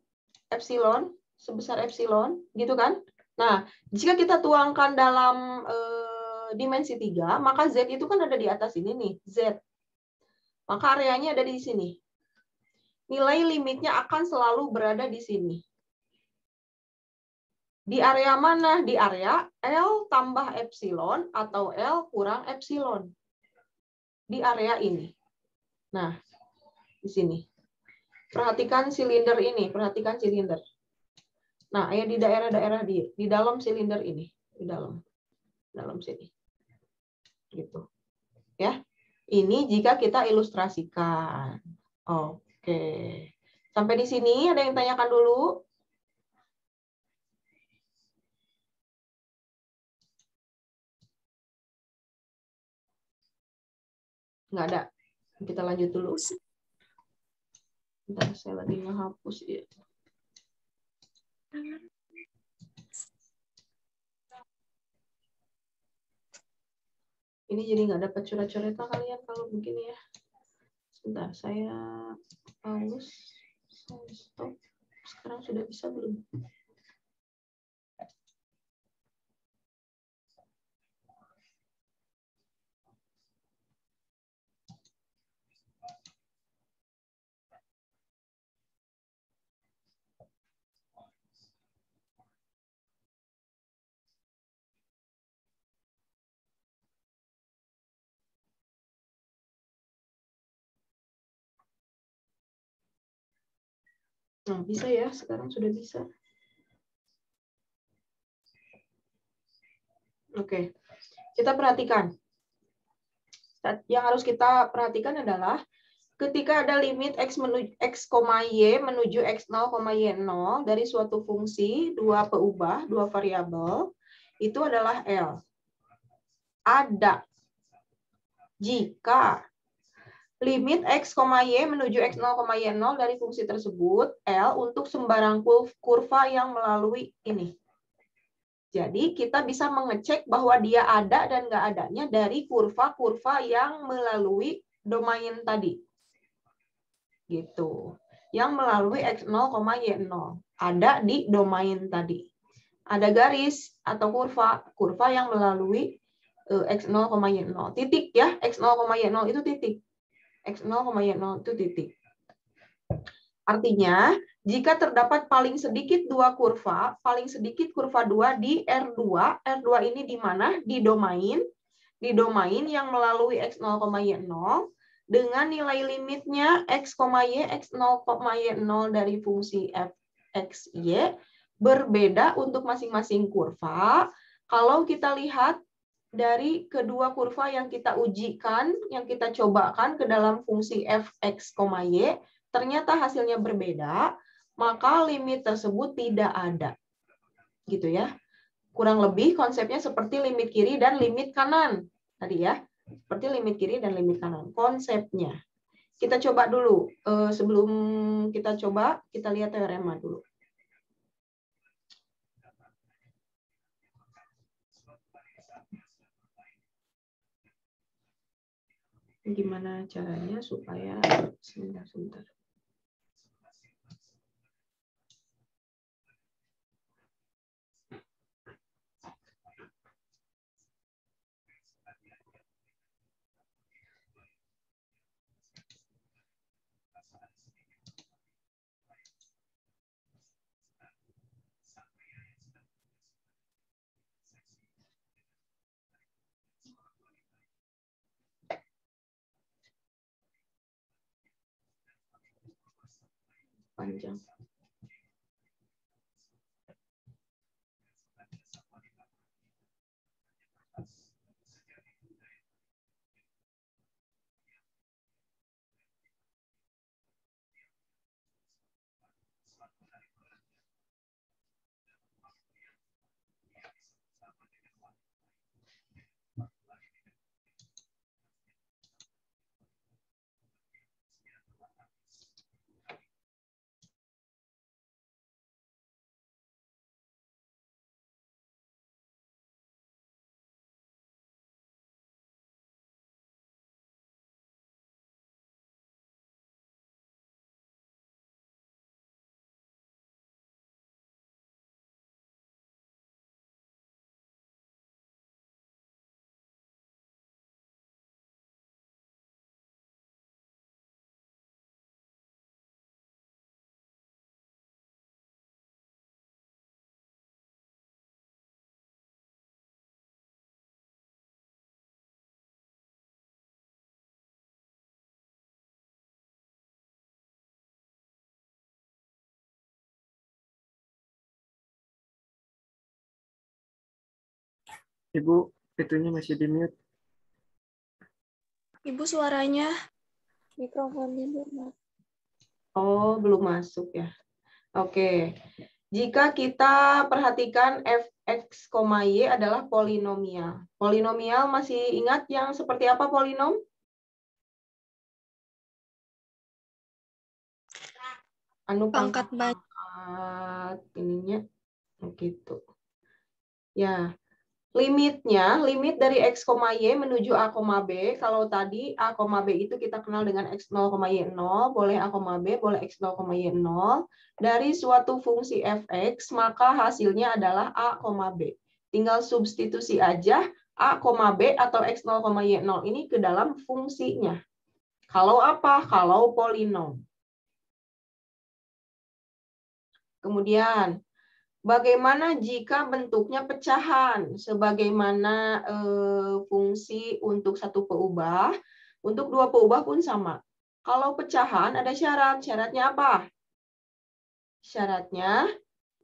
epsilon. Sebesar epsilon. Gitu kan. Nah, jika kita tuangkan dalam dimensi 3, maka Z itu kan ada di atas ini nih. Z. Maka areanya ada di sini. Nilai limitnya akan selalu berada di sini. Di area mana? Di area L tambah epsilon atau L kurang epsilon. Di area ini. Nah, di sini. Perhatikan silinder ini. Perhatikan silinder. Nah, ya di daerah-daerah di dalam silinder ini. Di dalam sini. Gitu. Ya. Ini jika kita ilustrasikan. Oke. Sampai di sini ada yang tanyakan dulu? Nggak ada. Kita lanjut dulu. Bentar, saya lagi ngehapus ya. Ini jadi nggak dapat coret-coretan kalian kalau begini ya. Sebentar, saya pause. Saya stop. Sekarang sudah bisa belum? Nah, bisa ya, sekarang sudah bisa. Oke, kita perhatikan. Yang harus kita perhatikan adalah ketika ada limit x, y menuju x0, y0 dari suatu fungsi, dua peubah, dua variabel, itu adalah L. Ada jika limit x, y menuju x0, y0 dari fungsi tersebut, L untuk sembarang kurva yang melalui ini. Jadi kita bisa mengecek bahwa dia ada dan nggak adanya dari kurva-kurva yang melalui domain tadi. Gitu. Yang melalui x0, y0. Ada di domain tadi. Ada garis atau kurva yang melalui x0, y0. Titik ya, x0, y0 itu titik. x0, y0 itu titik. Artinya, jika terdapat paling sedikit dua kurva, paling sedikit kurva 2 di R2, R2 ini di mana? Di domain yang melalui x0, y0, dengan nilai limitnya x, y, x0, y0 dari fungsi f, x, y, berbeda untuk masing-masing kurva. Kalau kita lihat dari kedua kurva yang kita ujikan, yang kita cobakan ke dalam fungsi f, x, y, ternyata hasilnya berbeda, maka limit tersebut tidak ada. Gitu ya. Kurang lebih konsepnya seperti limit kiri dan limit kanan. Tadi ya. Seperti limit kiri dan limit kanan. Konsepnya. Kita coba dulu. Sebelum kita coba, kita lihat teorema dulu. Gimana caranya supaya... Sebentar. Panjang. Ibu, itunya masih di mute. Ibu suaranya mikrofonnya belum. Oh, belum masuk ya. Oke. Jika kita perhatikan f, x, y adalah polinomial. Polinomial masih ingat yang seperti apa polinom? Anu Pangkat pangkat ininya begitu. Ya. Limit dari x, y menuju a, b. Kalau tadi a, b itu kita kenal dengan x0, y0, boleh a, b, boleh x0, y0. Dari suatu fungsi fx, maka hasilnya adalah a, b. Tinggal substitusi aja a, b atau x0, y0 ini ke dalam fungsinya. Kalau apa? Kalau polinom. Kemudian, bagaimana jika bentuknya pecahan? Sebagaimana fungsi untuk satu peubah, untuk dua peubah pun sama. Kalau pecahan ada syarat. Syaratnya apa? syaratnya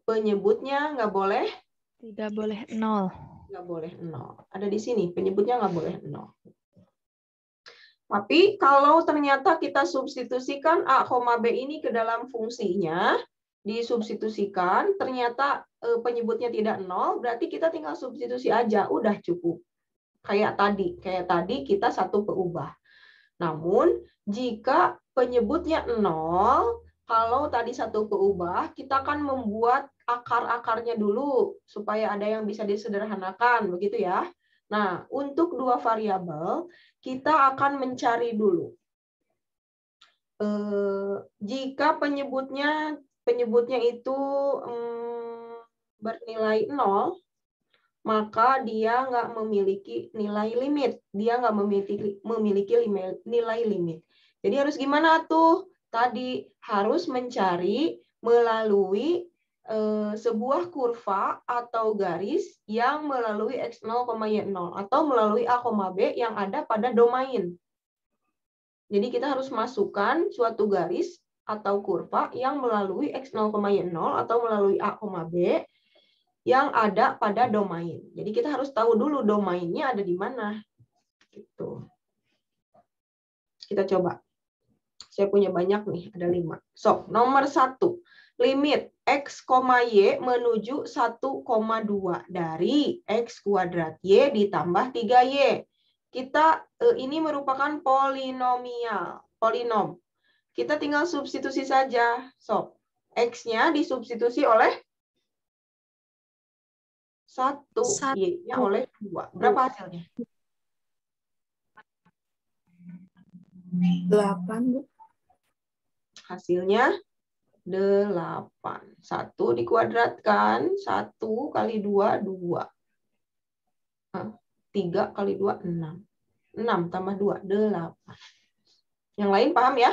penyebutnya nggak boleh Tidak boleh 0. nggak boleh 0. Ada di sini, penyebutnya nggak boleh 0. Tapi kalau ternyata kita substitusikan A, B ini ke dalam fungsinya, disubstitusikan, ternyata penyebutnya tidak 0, berarti kita tinggal substitusi aja, udah cukup. Kayak tadi kita satu keubah. Namun, jika penyebutnya 0, kalau tadi satu keubah, kita akan membuat akar-akarnya dulu, supaya ada yang bisa disederhanakan, begitu ya. Nah, untuk dua variabel, kita akan mencari dulu. Jika penyebutnya itu bernilai 0, maka dia nggak memiliki nilai limit. Dia nggak memiliki nilai limit. Jadi harus gimana tuh? Tadi harus mencari melalui sebuah kurva atau garis yang melalui X0, Y0 atau melalui A, B yang ada pada domain. Jadi kita harus masukkan suatu garis atau kurva yang melalui X0, Y0 atau melalui A, B yang ada pada domain. Jadi kita harus tahu dulu domainnya ada di mana. Gitu. Kita coba. Saya punya banyak nih, ada 5. So, nomor 1. Limit X, Y menuju 1,2 dari X kuadrat Y ditambah 3Y. Kita, ini merupakan polinom. Kita tinggal substitusi saja. So, X-nya disubstitusi oleh 1, Y-nya oleh 2. Berapa hasilnya? 8, Bu. Hasilnya 8. 1 dikuadratkan, 1 kali 2, 2. 3 kali 2, 6. 6 tambah 2, 8. Yang lain paham ya?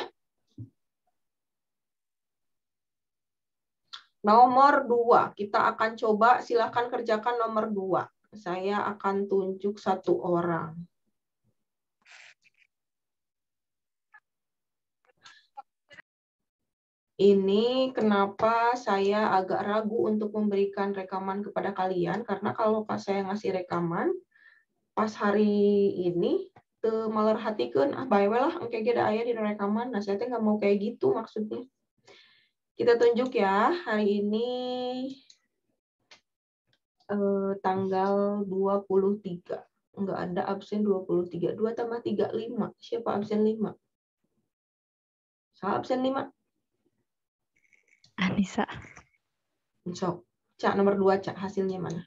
Nomor 2. Kita akan coba, silakan kerjakan nomor 2. Saya akan tunjuk satu orang. Ini kenapa saya agak ragu untuk memberikan rekaman kepada kalian, karena kalau pas saya ngasih rekaman, pas hari ini, malah hatikeun, bae lah, engke ge da aya di rekaman, nah saya nggak mau kayak gitu maksudnya. Kita tunjuk ya, hari ini tanggal 23. Enggak ada absen 23. 2 tambah 3, 5. Siapa absen 5? Siapa absen 5? Anissa. Sok. Cak nomor 2, Cak. Hasilnya mana?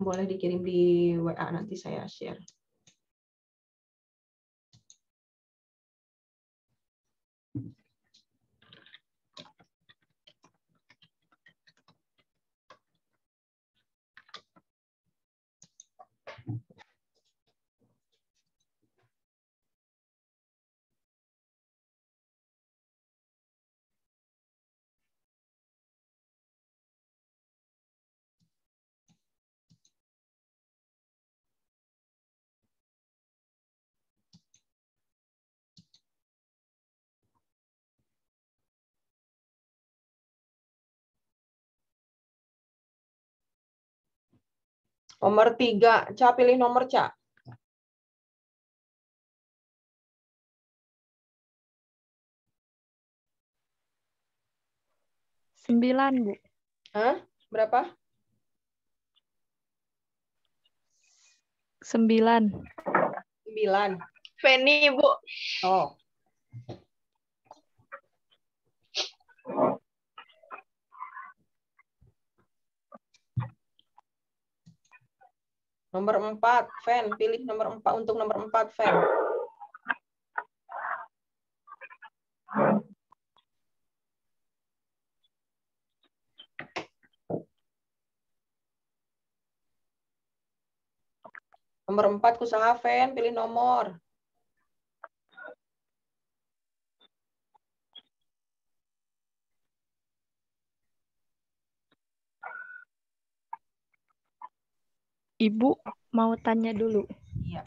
Boleh dikirim di WA, nanti saya share. Nomor 3. Cak, pilih nomor, Cak. Sembilan, Bu. Hah? Berapa? 9. 9. Feni, Bu. Oh. Nomor 4, Fen. Pilih nomor 4 untuk nomor 4, Fen. Nomor 4 kusaha, Fen. Pilih nomor. Ibu mau tanya dulu. Iya.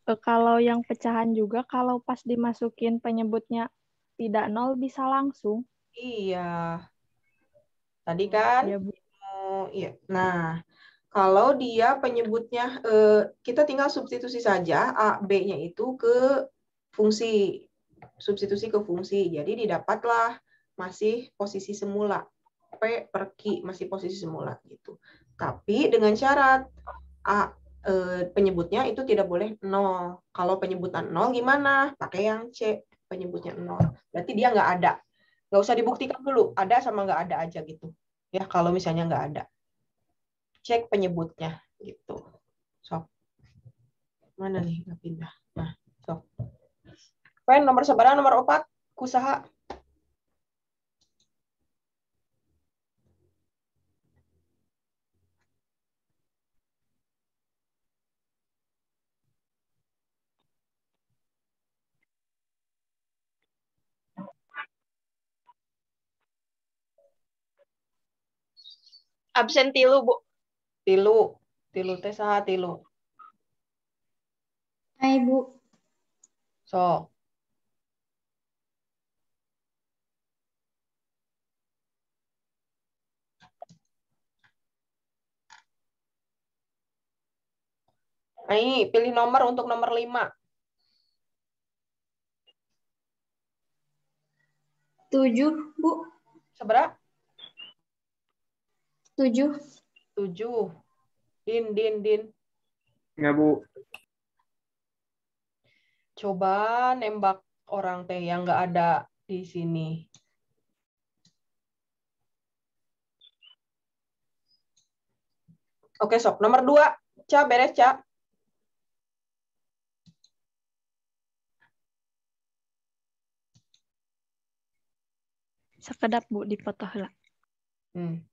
Kalau yang pecahan juga, kalau pas dimasukin penyebutnya tidak nol bisa langsung. Iya. Tadi kan? Ya, Bu. Oh, iya. Nah, kalau dia penyebutnya, kita tinggal substitusi saja A, B-nya itu ke fungsi. Substitusi ke fungsi. Jadi didapatlah masih posisi semula. P per Q masih posisi semula gitu. Tapi dengan syarat A, penyebutnya itu tidak boleh 0. Kalau penyebutan 0 gimana? Pakai yang C, penyebutnya 0. Berarti dia nggak ada. Nggak usah dibuktikan dulu. Ada sama nggak ada aja gitu. Ya, kalau misalnya nggak ada. Cek penyebutnya gitu. Sok. Mana nih nggak pindah. Nah, sok. Pen nomor sebarang nomor 4 kusaha. Absen tilu, Bu. Tilu. Tilu teh saha tilu. Hai, Bu. Sok. Nah, ini pilih nomor untuk nomor 5. 7, Bu. Seberapa? 7. 7. Din. Enggak, Bu. Coba nembak orang teh yang nggak ada di sini. Oke, sok. Nomor 2. Ca, beres, Ca. Sekedap, Bu, dipoto heula. Hmm.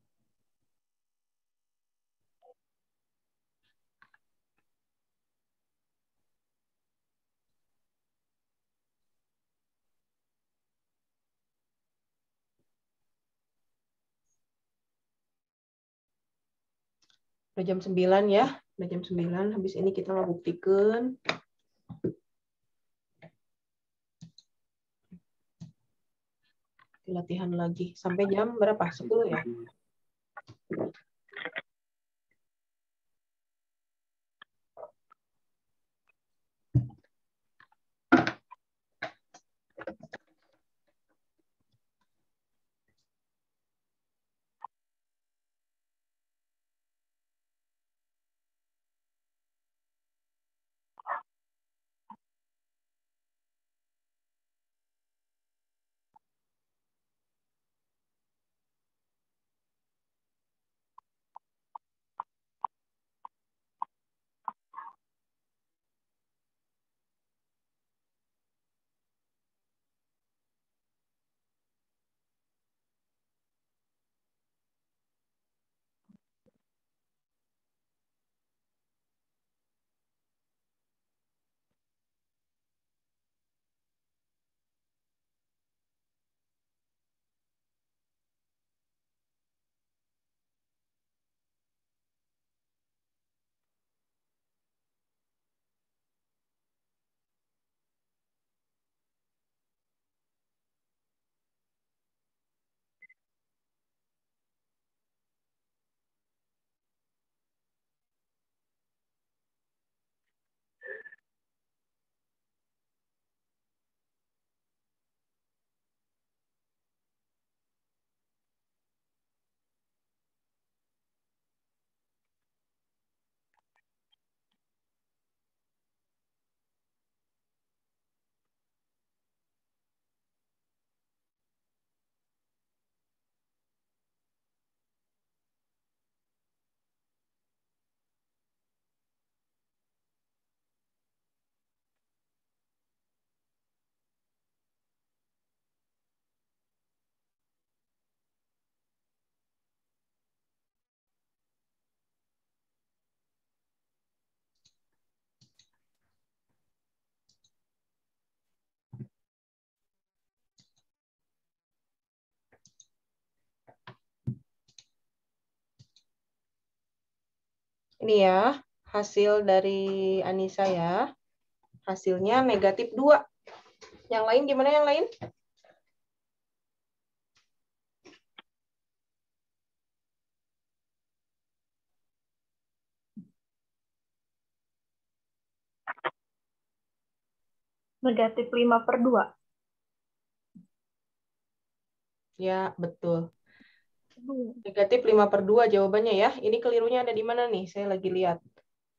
Udah jam 9 ya. Udah jam 9. Habis ini kita ngebuktikan. Latihan lagi. Sampai jam berapa? 10 ya? Ini ya, hasil dari Anissa ya. Hasilnya negatif 2. Yang lain gimana yang lain? Negatif 5/2. Ya, betul. Negatif 5/2 jawabannya ya. Ini kelirunya ada di mana nih? Saya lagi lihat.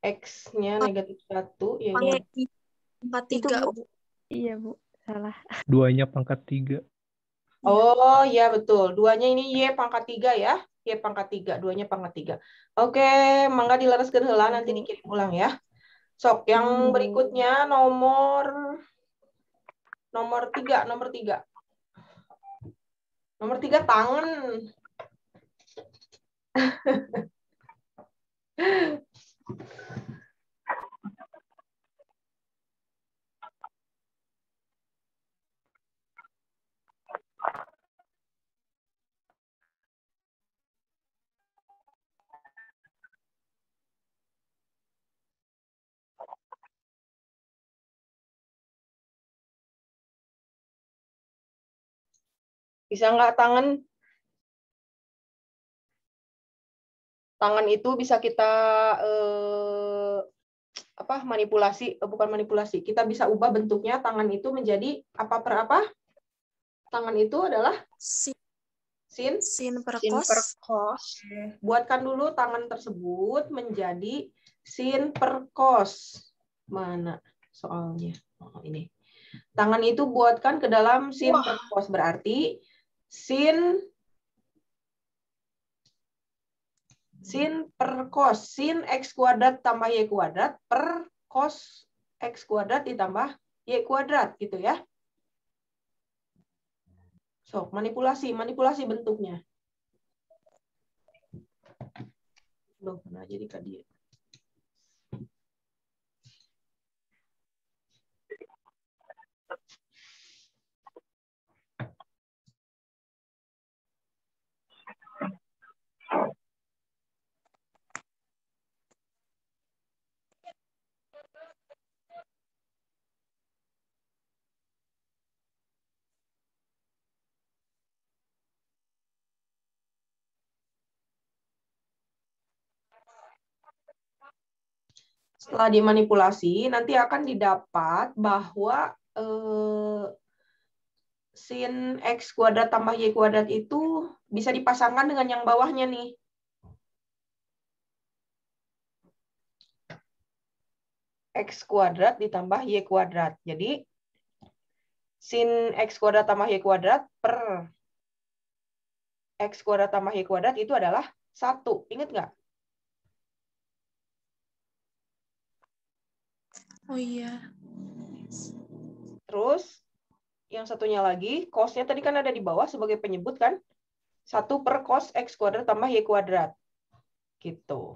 X-nya negatif 1. Ya, ini. Pangkat Itu, 3, Bu. Bu. Iya, Bu. Salah. 2-nya pangkat 3. Oh, ya betul. 2-nya ini Y pangkat 3 ya. Y pangkat 3. 2-nya pangkat 3. Oke, mangga dilereskeun heula nanti dikirim ulang ya. Sok, yang berikutnya nomor 3. Nomor 3 tangan. Bisa nggak tangan? Tangan itu bisa kita manipulasi, bukan manipulasi. Kita bisa ubah bentuknya tangan itu menjadi apa per apa? Tangan itu adalah sin per cos. Buatkan dulu tangan tersebut menjadi sin per cos. Mana soalnya? Oh, ini. Tangan itu buatkan ke dalam sin per cos, berarti sin per cos, sin X kuadrat tambah Y kuadrat per cos X kuadrat ditambah Y kuadrat, gitu ya. So, manipulasi bentuknya. Loh, mana jadi ke dia? Setelah dimanipulasi, nanti akan didapat bahwa sin X kuadrat tambah Y kuadrat itu bisa dipasangkan dengan yang bawahnya nih. X kuadrat ditambah Y kuadrat. Jadi, sin X kuadrat tambah Y kuadrat per X kuadrat tambah Y kuadrat itu adalah 1. Ingat nggak? Oh iya. Terus, yang satunya lagi, cos-nya tadi kan ada di bawah sebagai penyebut kan? 1 per cos X kuadrat tambah Y kuadrat. Gitu.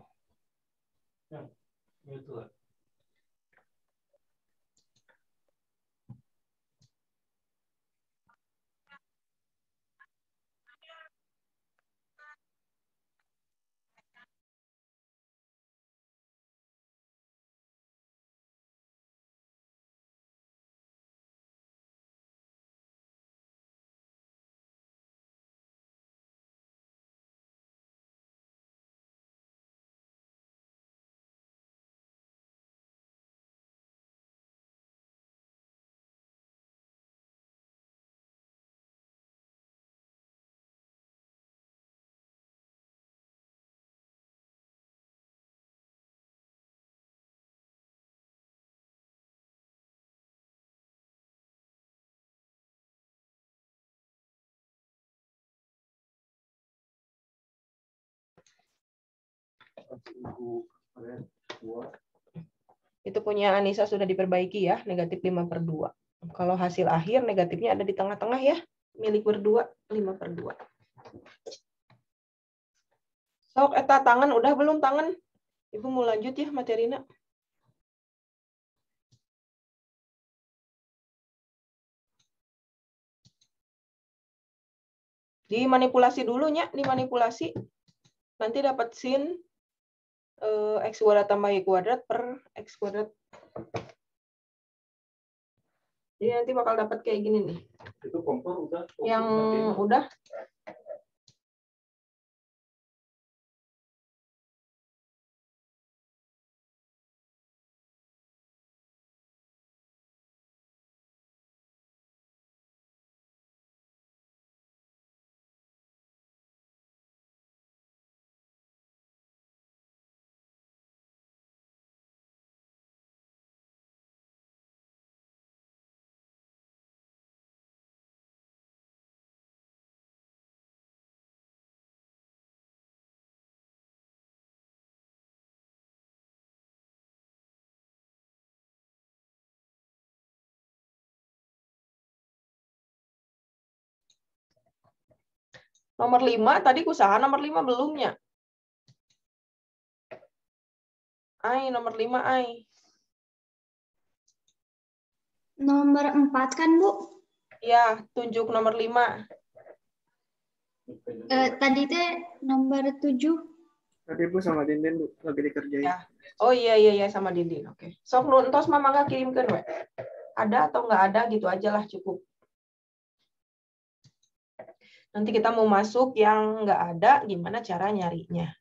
Itu punya Anissa sudah diperbaiki ya, negatif 5/2. Kalau hasil akhir negatifnya ada di tengah-tengah ya, milik berdua 5/2. Sok, eta tangan udah belum tangan? Ibu mau lanjut ya materina. Dimanipulasi dulunya, dimanipulasi. Nanti dapat sin X kuadrat tambah Y kuadrat per X kuadrat Jadi nanti bakal dapat kayak gini nih. Itu kompor udah. Yang udah. Nomor 5, tadi usaha nomor 5 belumnya. Ai, nomor 5, Ai. Nomor 4 kan, Bu? Ya, tunjuk nomor 5. Tadi itu nomor 7. Tadi Bu sama Dindin Bu lagi dikerjain. Ya. Oh iya sama Dindin. Oke. Sok nu entos mah mangga kirimkeun we. Ada atau nggak ada gitu aja lah cukup. Nanti kita mau masuk yang nggak ada, gimana cara nyarinya.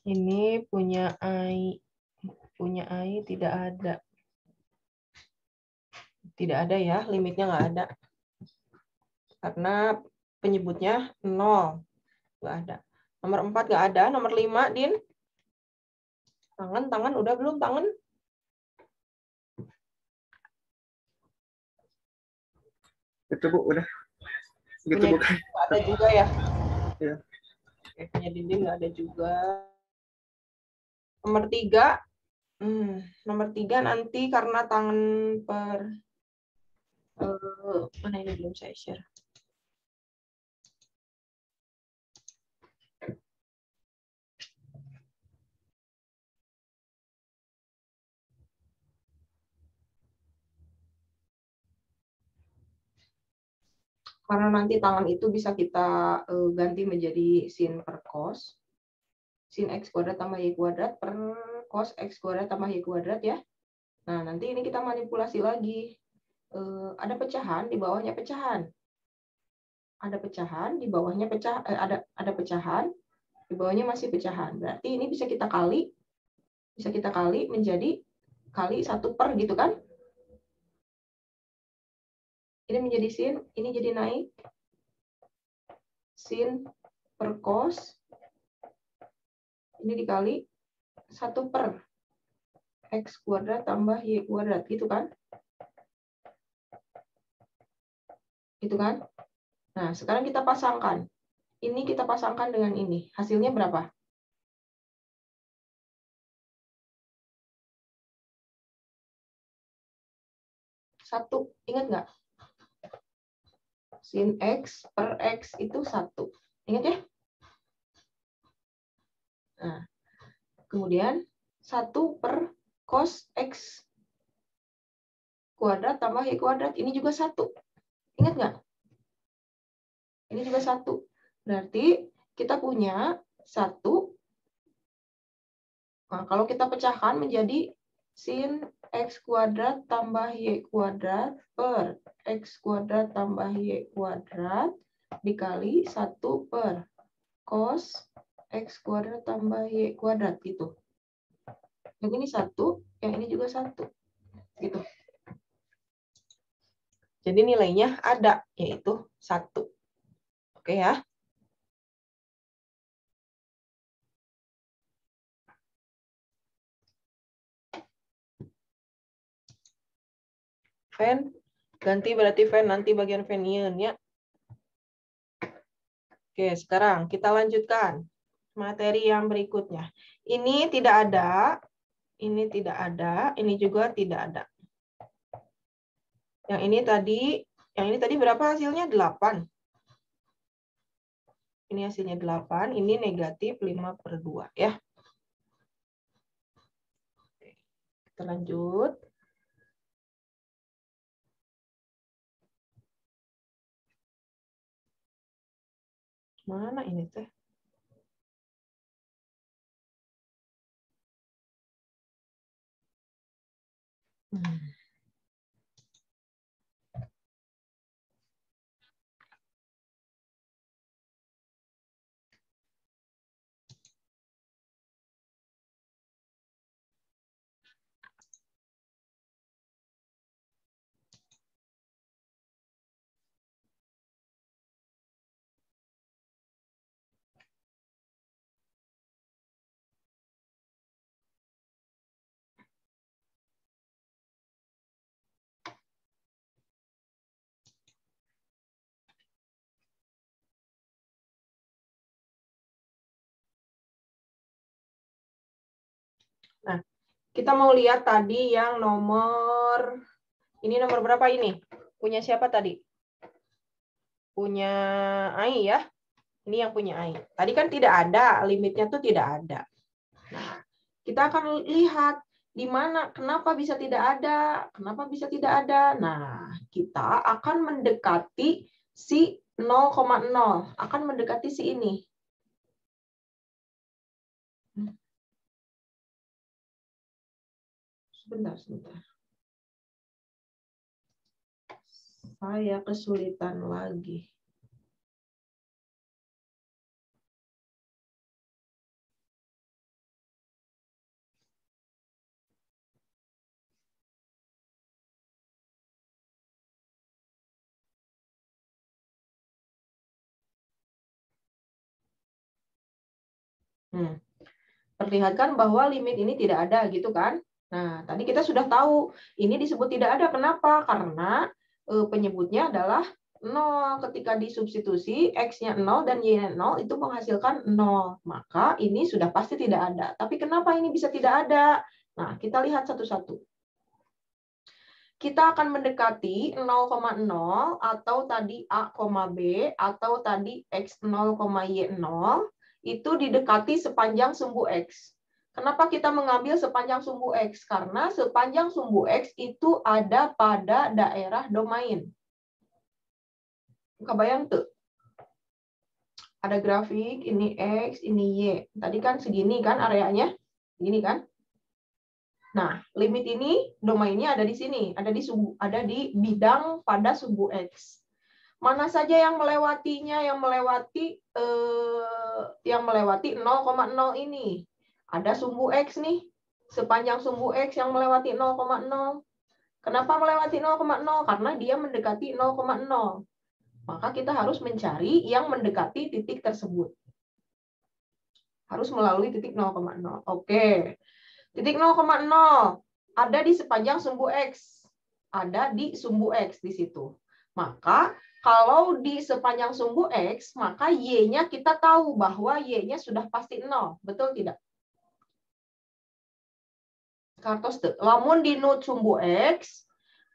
Ini punya AI tidak ada. Tidak ada ya, limitnya nggak ada. Karena penyebutnya 0. Nggak ada. Nomor 4 nggak ada. Nomor 5, Din. Tangan, udah belum tangan? Itu Bu, udah. Gitu Punya bukan? nggak ada juga ya? Iya. Oke, punya Dindin nggak ada juga. Nomor 3. Nomor 3 nanti karena tangan per... mana ini belum saya share. Karena nanti tangan itu bisa kita ganti menjadi sin per cos. Sin x kuadrat tambah y kuadrat per cos x kuadrat tambah y kuadrat ya. Nah, nanti ini kita manipulasi lagi. Ada pecahan, di bawahnya pecahan. Ada pecahan, di bawahnya ada pecahan, di bawahnya masih pecahan. Berarti ini bisa kita kali menjadi kali 1 per gitu kan? Ini menjadi sin, ini jadi naik. Sin per cos. Ini dikali 1 per x kuadrat tambah y kuadrat. Gitu kan? Gitu kan? Nah, sekarang kita pasangkan. Ini kita pasangkan dengan ini. Hasilnya berapa? Satu. Ingat nggak? Sin X per X itu 1. Ingat ya? Nah, kemudian 1 per cos X kuadrat tambah Y kuadrat. Ini juga 1. Ingat nggak? Ini juga 1. Berarti kita punya 1. Nah, kalau kita pecahkan menjadi sin X kuadrat tambah Y kuadrat per X kuadrat tambah Y kuadrat dikali 1 per cos X kuadrat tambah Y kuadrat gitu. Yang ini 1, yang ini juga 1. Gitu. Jadi nilainya ada, yaitu 1. Oke ya. Ven, ganti berarti Ven, nanti bagian Venian ya. Oke, sekarang kita lanjutkan materi yang berikutnya. Ini tidak ada, ini tidak ada, ini juga tidak ada. Yang ini tadi berapa hasilnya? 8. Ini hasilnya 8, ini negatif 5/2 ya. Oke, kita lanjut. Mana ini teh? Nah, kita mau lihat tadi yang nomor, ini nomor berapa ini? Punya siapa tadi? Punya Ai ya? Ini yang punya Ai. Tadi kan tidak ada, limitnya tuh tidak ada. Nah, kita akan lihat di mana, kenapa bisa tidak ada, kenapa bisa tidak ada. Nah, kita akan mendekati si 0,0, akan mendekati si ini. Sebentar. Saya kesulitan lagi. Perlihatkan bahwa limit ini tidak ada gitu kan. Nah, tadi kita sudah tahu ini disebut tidak ada. Kenapa? Karena penyebutnya adalah 0. Ketika disubstitusi X-nya 0 dan Y-nya 0 itu menghasilkan 0. Maka ini sudah pasti tidak ada. Tapi kenapa ini bisa tidak ada? Nah, kita lihat satu-satu. Kita akan mendekati 0,0 atau tadi A, B atau tadi X0, Y0 itu didekati sepanjang sumbu X. Kenapa kita mengambil sepanjang sumbu X? Karena sepanjang sumbu X itu ada pada daerah domain. Kebayang tuh? Ada grafik, ini X, ini Y. Tadi kan segini kan areanya? Segini kan? Nah, limit ini domainnya ada di sini, ada di bidang pada sumbu X. Mana saja yang melewatinya, yang melewati 0,0 ini. Ada sumbu X nih, sepanjang sumbu X yang melewati 0,0. Kenapa melewati 0,0? Karena dia mendekati 0,0. Maka kita harus mencari yang mendekati titik tersebut. Harus melalui titik 0,0. Oke. Titik 0,0 ada di sepanjang sumbu X. Ada di sumbu X di situ. Maka kalau di sepanjang sumbu X, maka Y-nya kita tahu bahwa Y-nya sudah pasti 0. Betul tidak? Kartos lamun di nut sumbu X,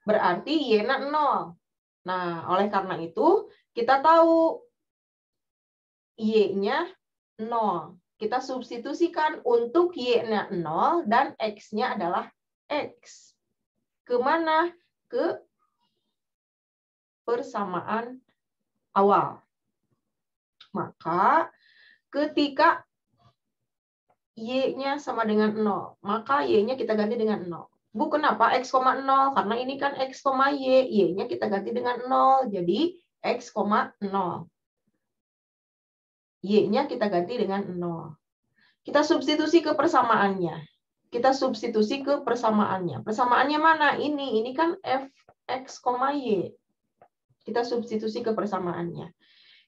berarti Y-nya 0. Nah, oleh karena itu, kita tahu Y-nya 0. Kita substitusikan untuk Y-nya 0 dan X-nya adalah X. Kemana? Ke persamaan awal. Maka ketika Y-nya sama dengan 0, maka Y-nya kita ganti dengan 0. Bu, kenapa X, 0? Karena ini kan X, Y. Y-nya kita ganti dengan 0. Jadi X, 0. Y-nya kita ganti dengan 0. Kita substitusi ke persamaannya. Persamaannya mana? Ini kan Fx, Y. Kita substitusi ke persamaannya.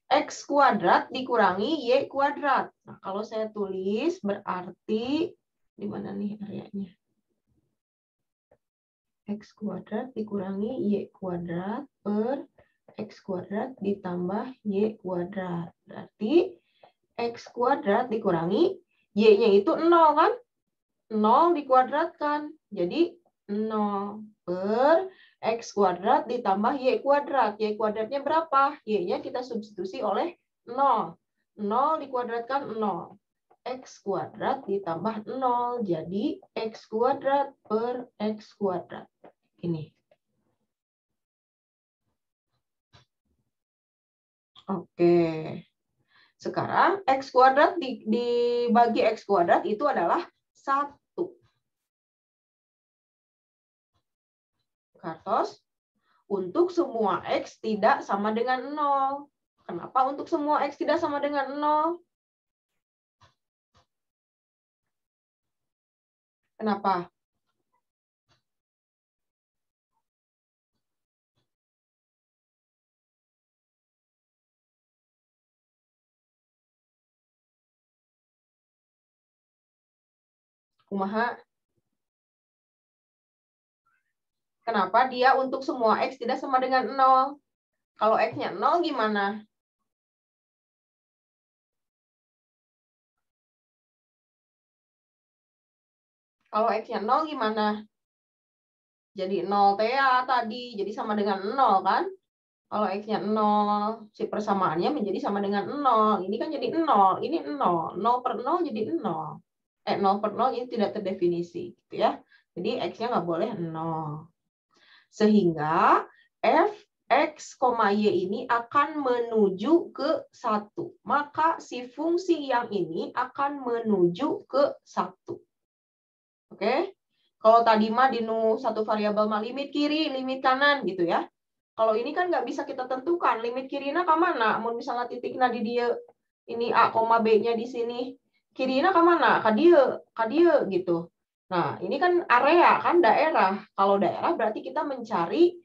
X kuadrat dikurangi Y kuadrat. Nah, kalau saya tulis berarti di mana nih areanya? X kuadrat dikurangi Y kuadrat per X kuadrat ditambah Y kuadrat. Berarti X kuadrat dikurangi Y-nya itu 0 kan? 0 dikuadratkan. Jadi 0 per X kuadrat ditambah Y kuadrat. Y kuadratnya berapa? Y-nya kita substitusi oleh 0. 0 dikuadratkan 0. X kuadrat ditambah 0. Jadi X kuadrat per X kuadrat. Ini. Oke. Sekarang X kuadrat dibagi X kuadrat itu adalah 1. Kartos, untuk semua X tidak sama dengan 0. Kenapa untuk semua X tidak sama dengan 0? Kenapa? Kumaha? Kenapa dia untuk semua X tidak sama dengan 0? Kalau X-nya 0 gimana? Kalau X-nya 0 gimana? Jadi 0 TA tadi, jadi sama dengan 0 kan? Kalau X-nya 0, si persamaannya menjadi sama dengan 0. Ini kan jadi 0, ini 0. 0 per 0 jadi 0. 0 per 0 ini tidak terdefinisi. Gitu ya. Jadi X-nya nggak boleh 0. Sehingga f x, y ini akan menuju ke 1. Maka si fungsi yang ini akan menuju ke 1. Oke? Kalau tadi mah dinu satu variabel mah limit kiri, limit kanan gitu ya. Kalau ini kan nggak bisa kita tentukan limit kirina ke mana. Mau misalnya titiknya di dia, ini A, B-nya di sini. Kirina ke mana? Ke dia gitu. Nah, ini kan area, kan daerah. Kalau daerah berarti kita mencari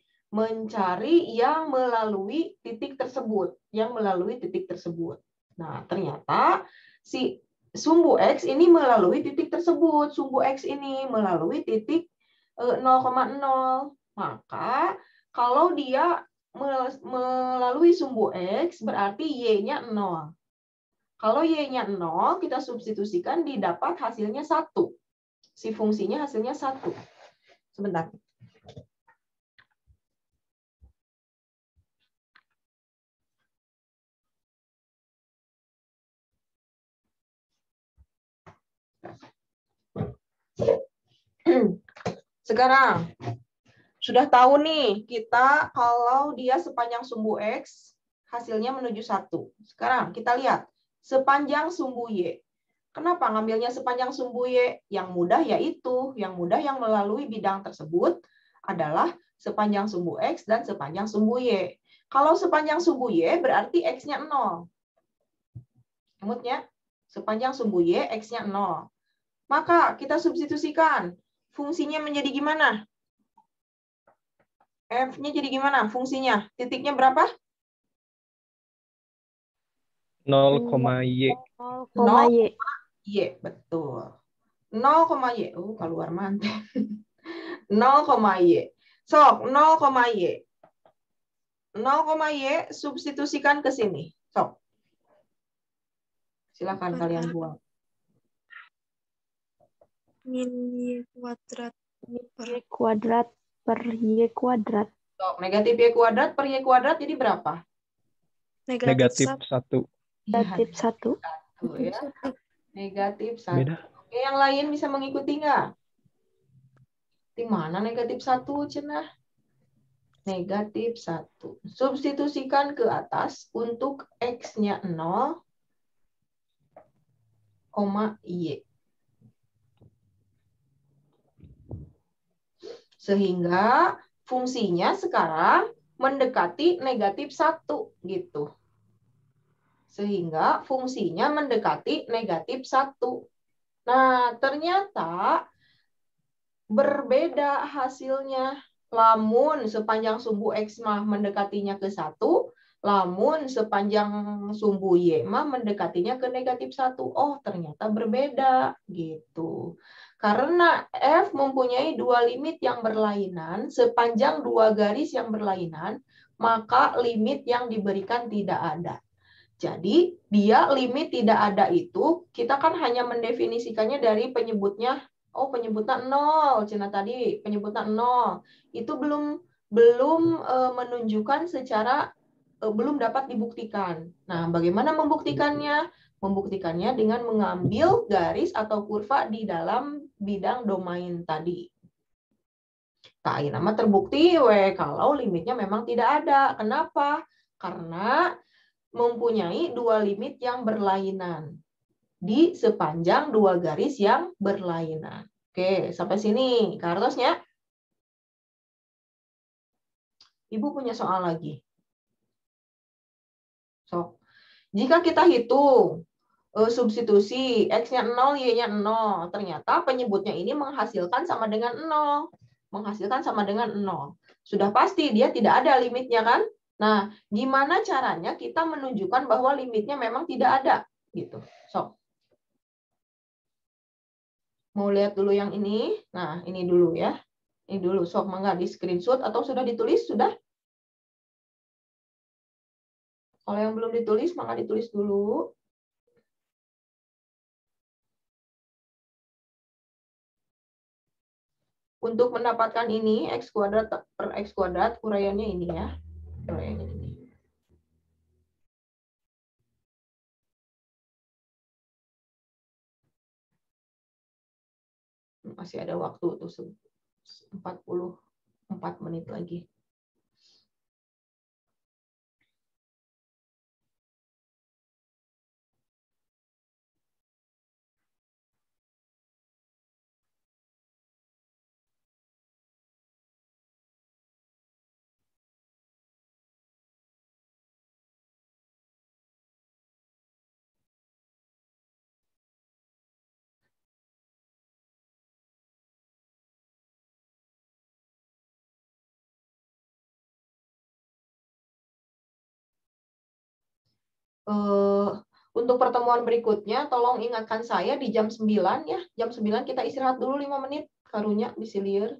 yang melalui titik tersebut. Nah, ternyata si sumbu X ini melalui titik tersebut. Sumbu X ini melalui titik 0,0. Maka kalau dia melalui sumbu X, berarti Y-nya 0. Kalau Y-nya 0, kita substitusikan, didapat hasilnya 1. Si fungsinya hasilnya 1. Sebentar. Sekarang, sudah tahu nih kita kalau dia sepanjang sumbu X, hasilnya menuju 1. Sekarang kita lihat sepanjang sumbu Y. Kenapa ngambilnya sepanjang sumbu Y? Yang mudah yaitu, yang melalui bidang tersebut adalah sepanjang sumbu X dan sepanjang sumbu Y. Kalau sepanjang sumbu Y berarti X-nya 0. Ingatnya, sepanjang sumbu Y X-nya 0. Maka kita substitusikan. Fungsinya menjadi gimana? F-nya jadi gimana fungsinya? Titiknya berapa? 0, Y. 0, Y. Y, betul. 0, Y. Keluar mantek. 0, Y. Sok, 0, Y. 0, Y substitusikan ke sini. Sok. Silakan kalian buang. Min Y kuadrat Y kuadrat per Y kuadrat. Sok, negatif Y kuadrat per Y kuadrat jadi berapa? Negatif 1. Negatif 1. Ya. Negatif 1. Beda. Oke, yang lain bisa mengikuti nggak? Di mana negatif 1, cenah? Negatif 1. Substitusikan ke atas untuk X-nya 0, Y. Sehingga fungsinya sekarang mendekati negatif 1 gitu. Sehingga fungsinya mendekati negatif 1. Nah, ternyata berbeda hasilnya. Lamun sepanjang sumbu X mah mendekatinya ke 1, lamun sepanjang sumbu Y mah mendekatinya ke negatif 1. Oh, ternyata berbeda gitu. Karena F mempunyai dua limit yang berlainan sepanjang dua garis yang berlainan, maka limit yang diberikan tidak ada. Jadi, dia limit tidak ada itu, kita kan hanya mendefinisikannya dari penyebutnya, penyebutnya 0, Cina tadi, penyebutnya 0. Itu belum menunjukkan secara, belum dapat dibuktikan. Nah, bagaimana membuktikannya? Membuktikannya dengan mengambil garis atau kurva di dalam bidang domain tadi. Nah, nama terbukti kalau limitnya memang tidak ada. Kenapa? Karena mempunyai dua limit yang berlainan di sepanjang dua garis yang berlainan. Oke, sampai sini Carlosnya. Ibu punya soal lagi. So, jika kita hitung substitusi X-nya 0, Y-nya 0. Ternyata penyebutnya ini menghasilkan sama dengan 0. Menghasilkan sama dengan 0. Sudah pasti dia tidak ada limitnya kan? Nah, gimana caranya kita menunjukkan bahwa limitnya memang tidak ada? Gitu. So, mau lihat dulu yang ini? Nah, ini dulu ya. Ini dulu. So, mangga di screenshot atau sudah ditulis? Sudah? Kalau yang belum ditulis, mangga ditulis dulu. Untuk mendapatkan ini, X kuadrat per X kuadrat, uraiannya ini ya. Uraiannya ini. Masih ada waktu tuh 44 menit lagi. Untuk pertemuan berikutnya, tolong ingatkan saya di jam 9 ya. Jam 9 kita istirahat dulu 5 menit. Karunya bisa liar.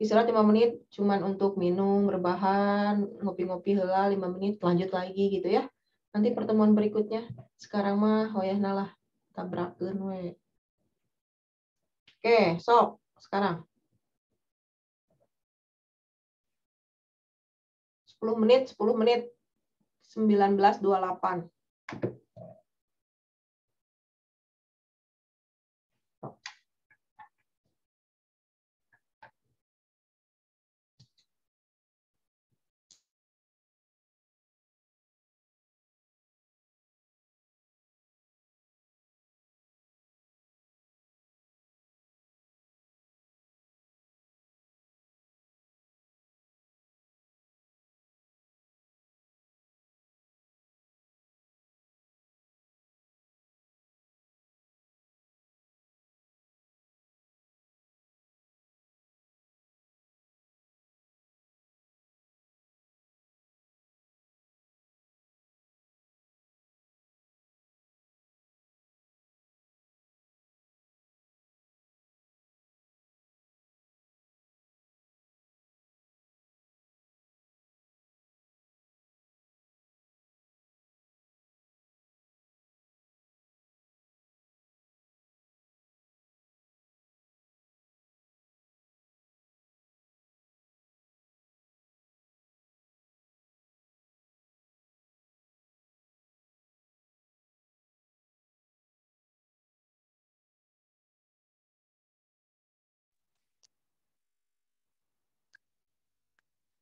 Istirahat 5 menit cuman untuk minum, rebahan, ngopi-ngopi heula 5 menit, lanjut lagi gitu ya. Nanti pertemuan berikutnya. Sekarang mah hoyahna lah tabrakeun we. Oke, sok sekarang. 10 menit, 10 menit. 19.28.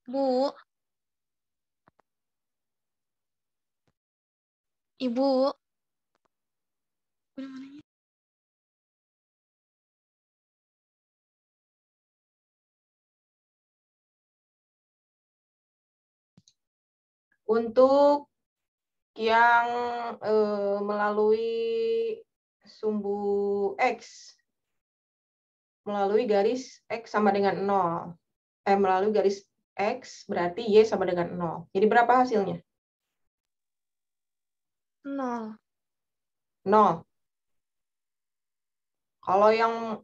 Bu. Ibu. Untuk yang melalui sumbu X, melalui garis X sama dengan 0. Melalui garis X berarti Y sama dengan 0. Jadi berapa hasilnya? 0. 0. Kalau yang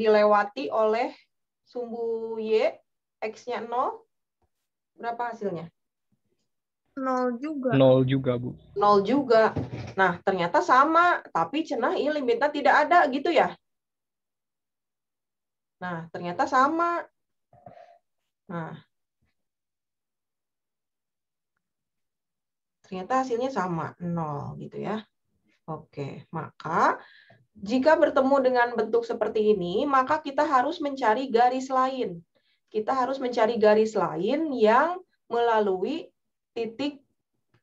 dilewati oleh sumbu Y, X-nya 0, berapa hasilnya? 0 juga. 0 juga, Bu. 0 juga. Nah, ternyata sama, tapi cenah ini limitnya tidak ada gitu ya. Nah, ternyata sama. Nah, ternyata hasilnya sama, 0 gitu ya. Oke, maka jika bertemu dengan bentuk seperti ini, maka kita harus mencari garis lain. Kita harus mencari garis lain yang melalui titik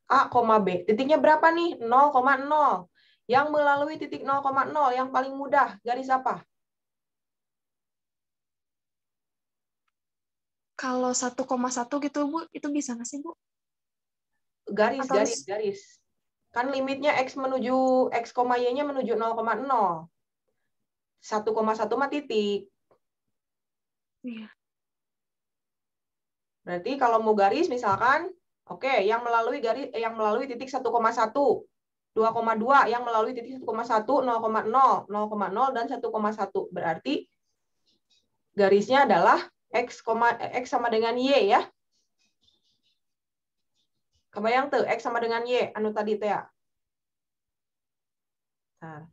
A, B. Titiknya berapa nih? 0,0. Yang melalui titik 0,0 yang paling mudah, garis apa? Kalau 1,1 gitu, Bu, itu bisa nggak sih, Bu? Garis. Kan limitnya X, Y-nya menuju 0,0. 1,1 mah titik. Iya. Berarti kalau mau garis misalkan, oke, yang melalui titik 1,1, 2,2 yang melalui titik 1,1, 0,0, 0,0 dan 1,1. Berarti garisnya adalah X sama dengan Y ya. Kebayang tuh X sama dengan Y anu tadi teh ya. Nah.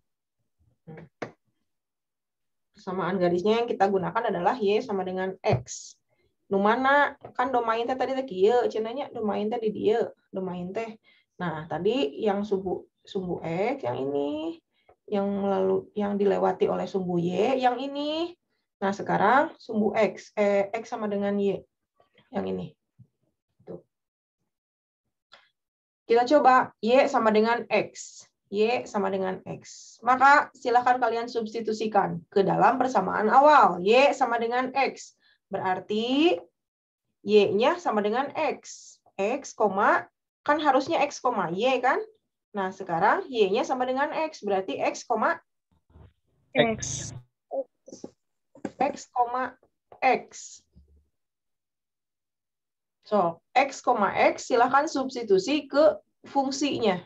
Persamaan garisnya yang kita gunakan adalah Y sama dengan X. Nu mana kan domain teh tadi teh kieu cenanya domain teh di dieu, domain teh. Nah, tadi yang sumbu X yang ini, yang dilewati oleh sumbu Y yang ini. Nah, sekarang sumbu X sama dengan Y yang ini. Tuh. Kita coba Y sama dengan X. Y sama dengan X. Maka silakan kalian substitusikan ke dalam persamaan awal. Y sama dengan X. Berarti Y-nya sama dengan X. X, kan harusnya X, Y kan? Nah, sekarang Y-nya sama dengan X. Berarti X, X. X. So, X, silakan substitusi ke fungsinya.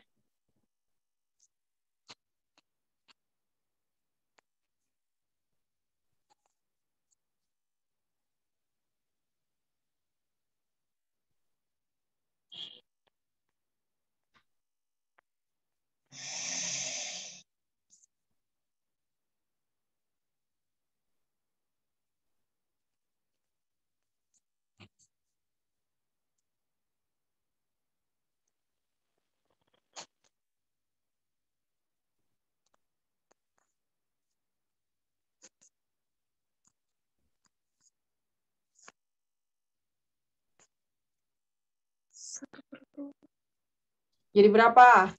Jadi berapa?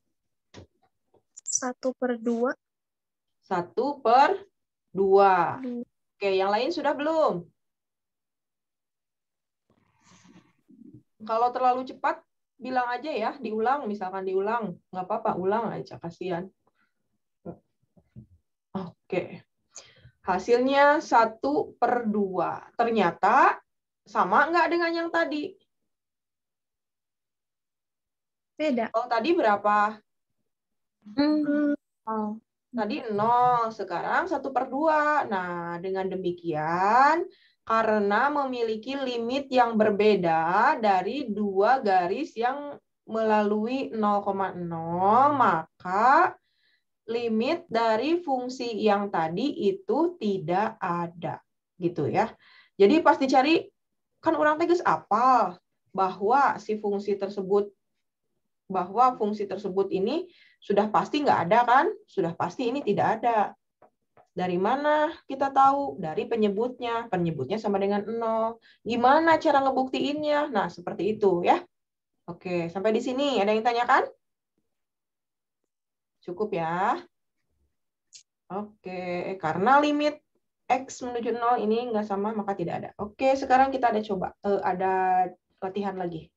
1/2. 1/2. Oke, yang lain sudah belum? Kalau terlalu cepat, bilang aja ya, diulang. Misalkan diulang. Nggak apa-apa, ulang aja, kasihan. Oke. Hasilnya 1/2. Ternyata sama nggak dengan yang tadi? Beda. Oh, tadi berapa? Oh. Tadi 0, sekarang 1/2. Nah, dengan demikian, karena memiliki limit yang berbeda dari dua garis yang melalui 0,0, maka limit dari fungsi yang tadi itu tidak ada. Gitu ya. Jadi pas dicari, kan orang tegas apal bahwa fungsi tersebut ini sudah pasti nggak ada kan? Sudah pasti ini tidak ada. Dari mana kita tahu? Dari penyebutnya. Penyebutnya sama dengan 0. Gimana cara ngebuktiinnya? Nah, seperti itu ya. Oke, sampai di sini. Ada yang tanyakan? Cukup ya. Oke, karena limit X menuju 0 ini nggak sama, maka tidak ada. Oke, sekarang kita ada latihan lagi.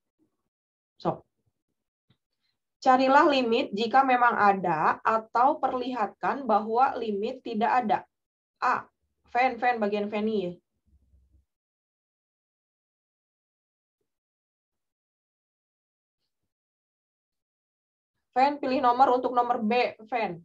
So, carilah limit jika memang ada atau perlihatkan bahwa limit tidak ada. A. Bagian Fanny ya. Fan pilih nomor untuk nomor B, Fan.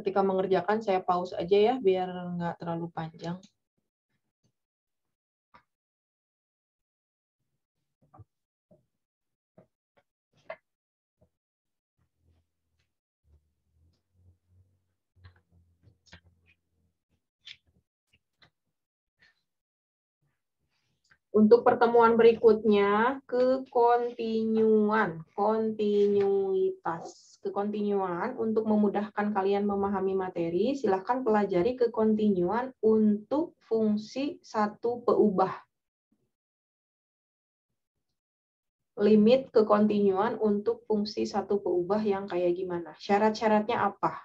ketika mengerjakan saya pause aja ya, biar nggak terlalu panjang. Untuk pertemuan berikutnya, kekontinuan, kontinuitas. Kekontinuan, untuk memudahkan kalian memahami materi, silakan pelajari kekontinuan untuk fungsi satu peubah. Limit kekontinuan untuk fungsi satu peubah yang kayak gimana? Syarat-syaratnya apa?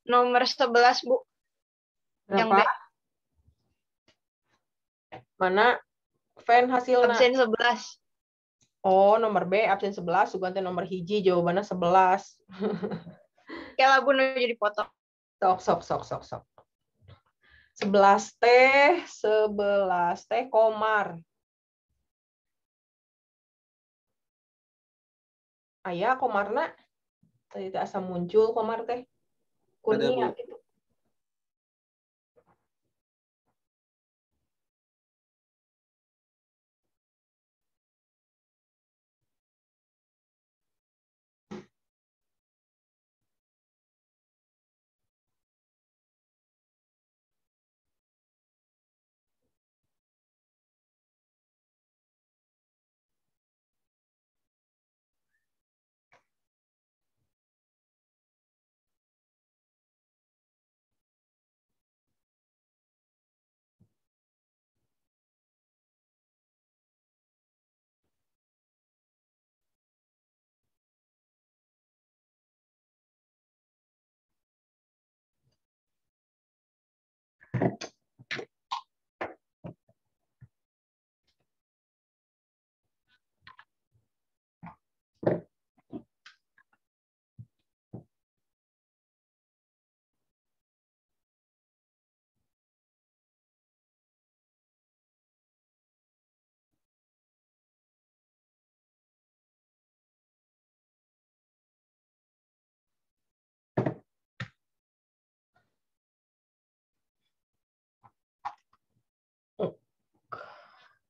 Nomor 11, Bu. Yang B. Berapa? Mana? Fan hasilnya. Absen 11. Oh, nomor B, absen 11, suganti nomor hiji, jawabannya 11. Kayak lagu nu jadi foto. Sok. 11 teh komar. Aya komarna. Tadi asa muncul komar teh. Kurnia gitu.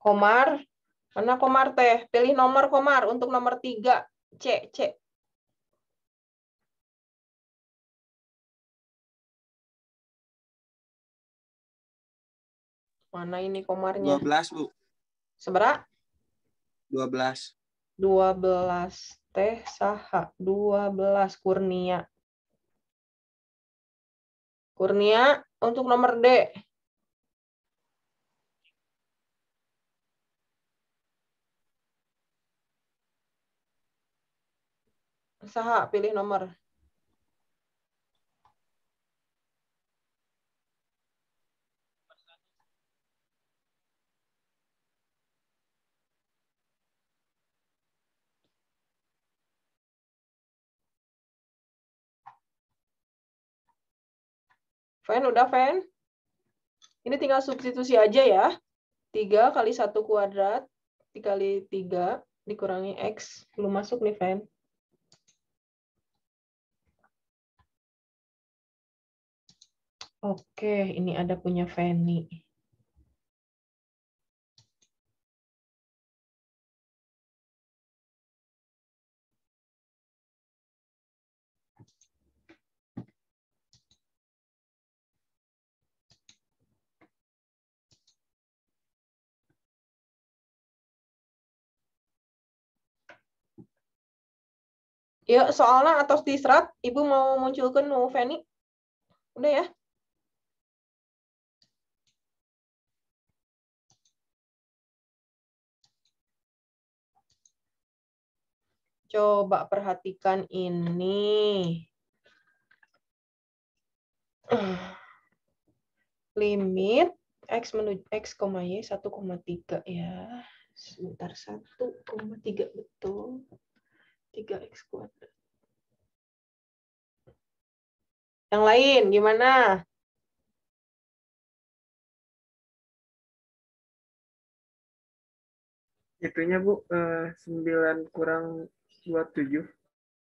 Komar, mana komar teh? Pilih nomor komar untuk nomor 3. C. Mana ini komarnya? 12, Bu. Seberapa? 12. 12 teh saha? 12 Kurnia. Kurnia untuk nomor D. Saha pilih nomor. Fan, udah Fan? Ini tinggal substitusi aja ya. 3 kali 1 kuadrat dikali 3 dikurangi X. Belum masuk nih Fan. Oke, ini ada punya Fanny. Yuk, soalnya atau disrat, Ibu mau munculkan Nu Feni? Udah ya? Coba perhatikan ini. Limit X menuju X, Y 1,3 ya. Sebentar, 1,3 betul. 3X kuadrat. Yang lain gimana? Itunya Bu, 9 kurang 27.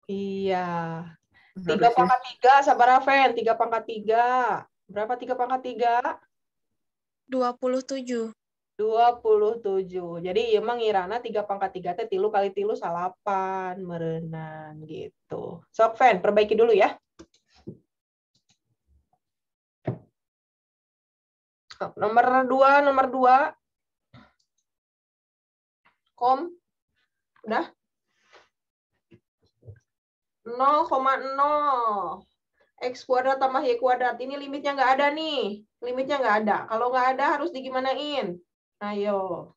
Iya. 3 Harusnya. pangkat 3, sabar Raven. 3 pangkat 3. Berapa 3 pangkat 3? 27. 27. Jadi emang ngirana 3 pangkat 3 teh 3 kali 3 salapan merenang gitu. Sok Ven, perbaiki dulu ya. Nomor 2. Kom. Udah? 0,0. X kuadrat tambah Y kuadrat. Ini limitnya nggak ada nih. Limitnya nggak ada. Kalau nggak ada harus digimanain? Ayo.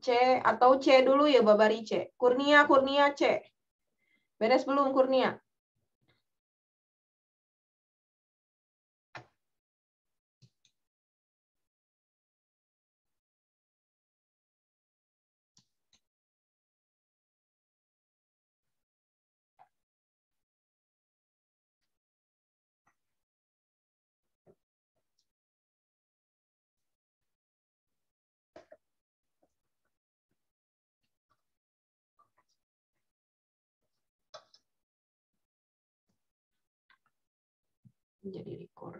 C atau C dulu ya, Babari C. Kurnia C. Beres belum Kurnia? Jadi record.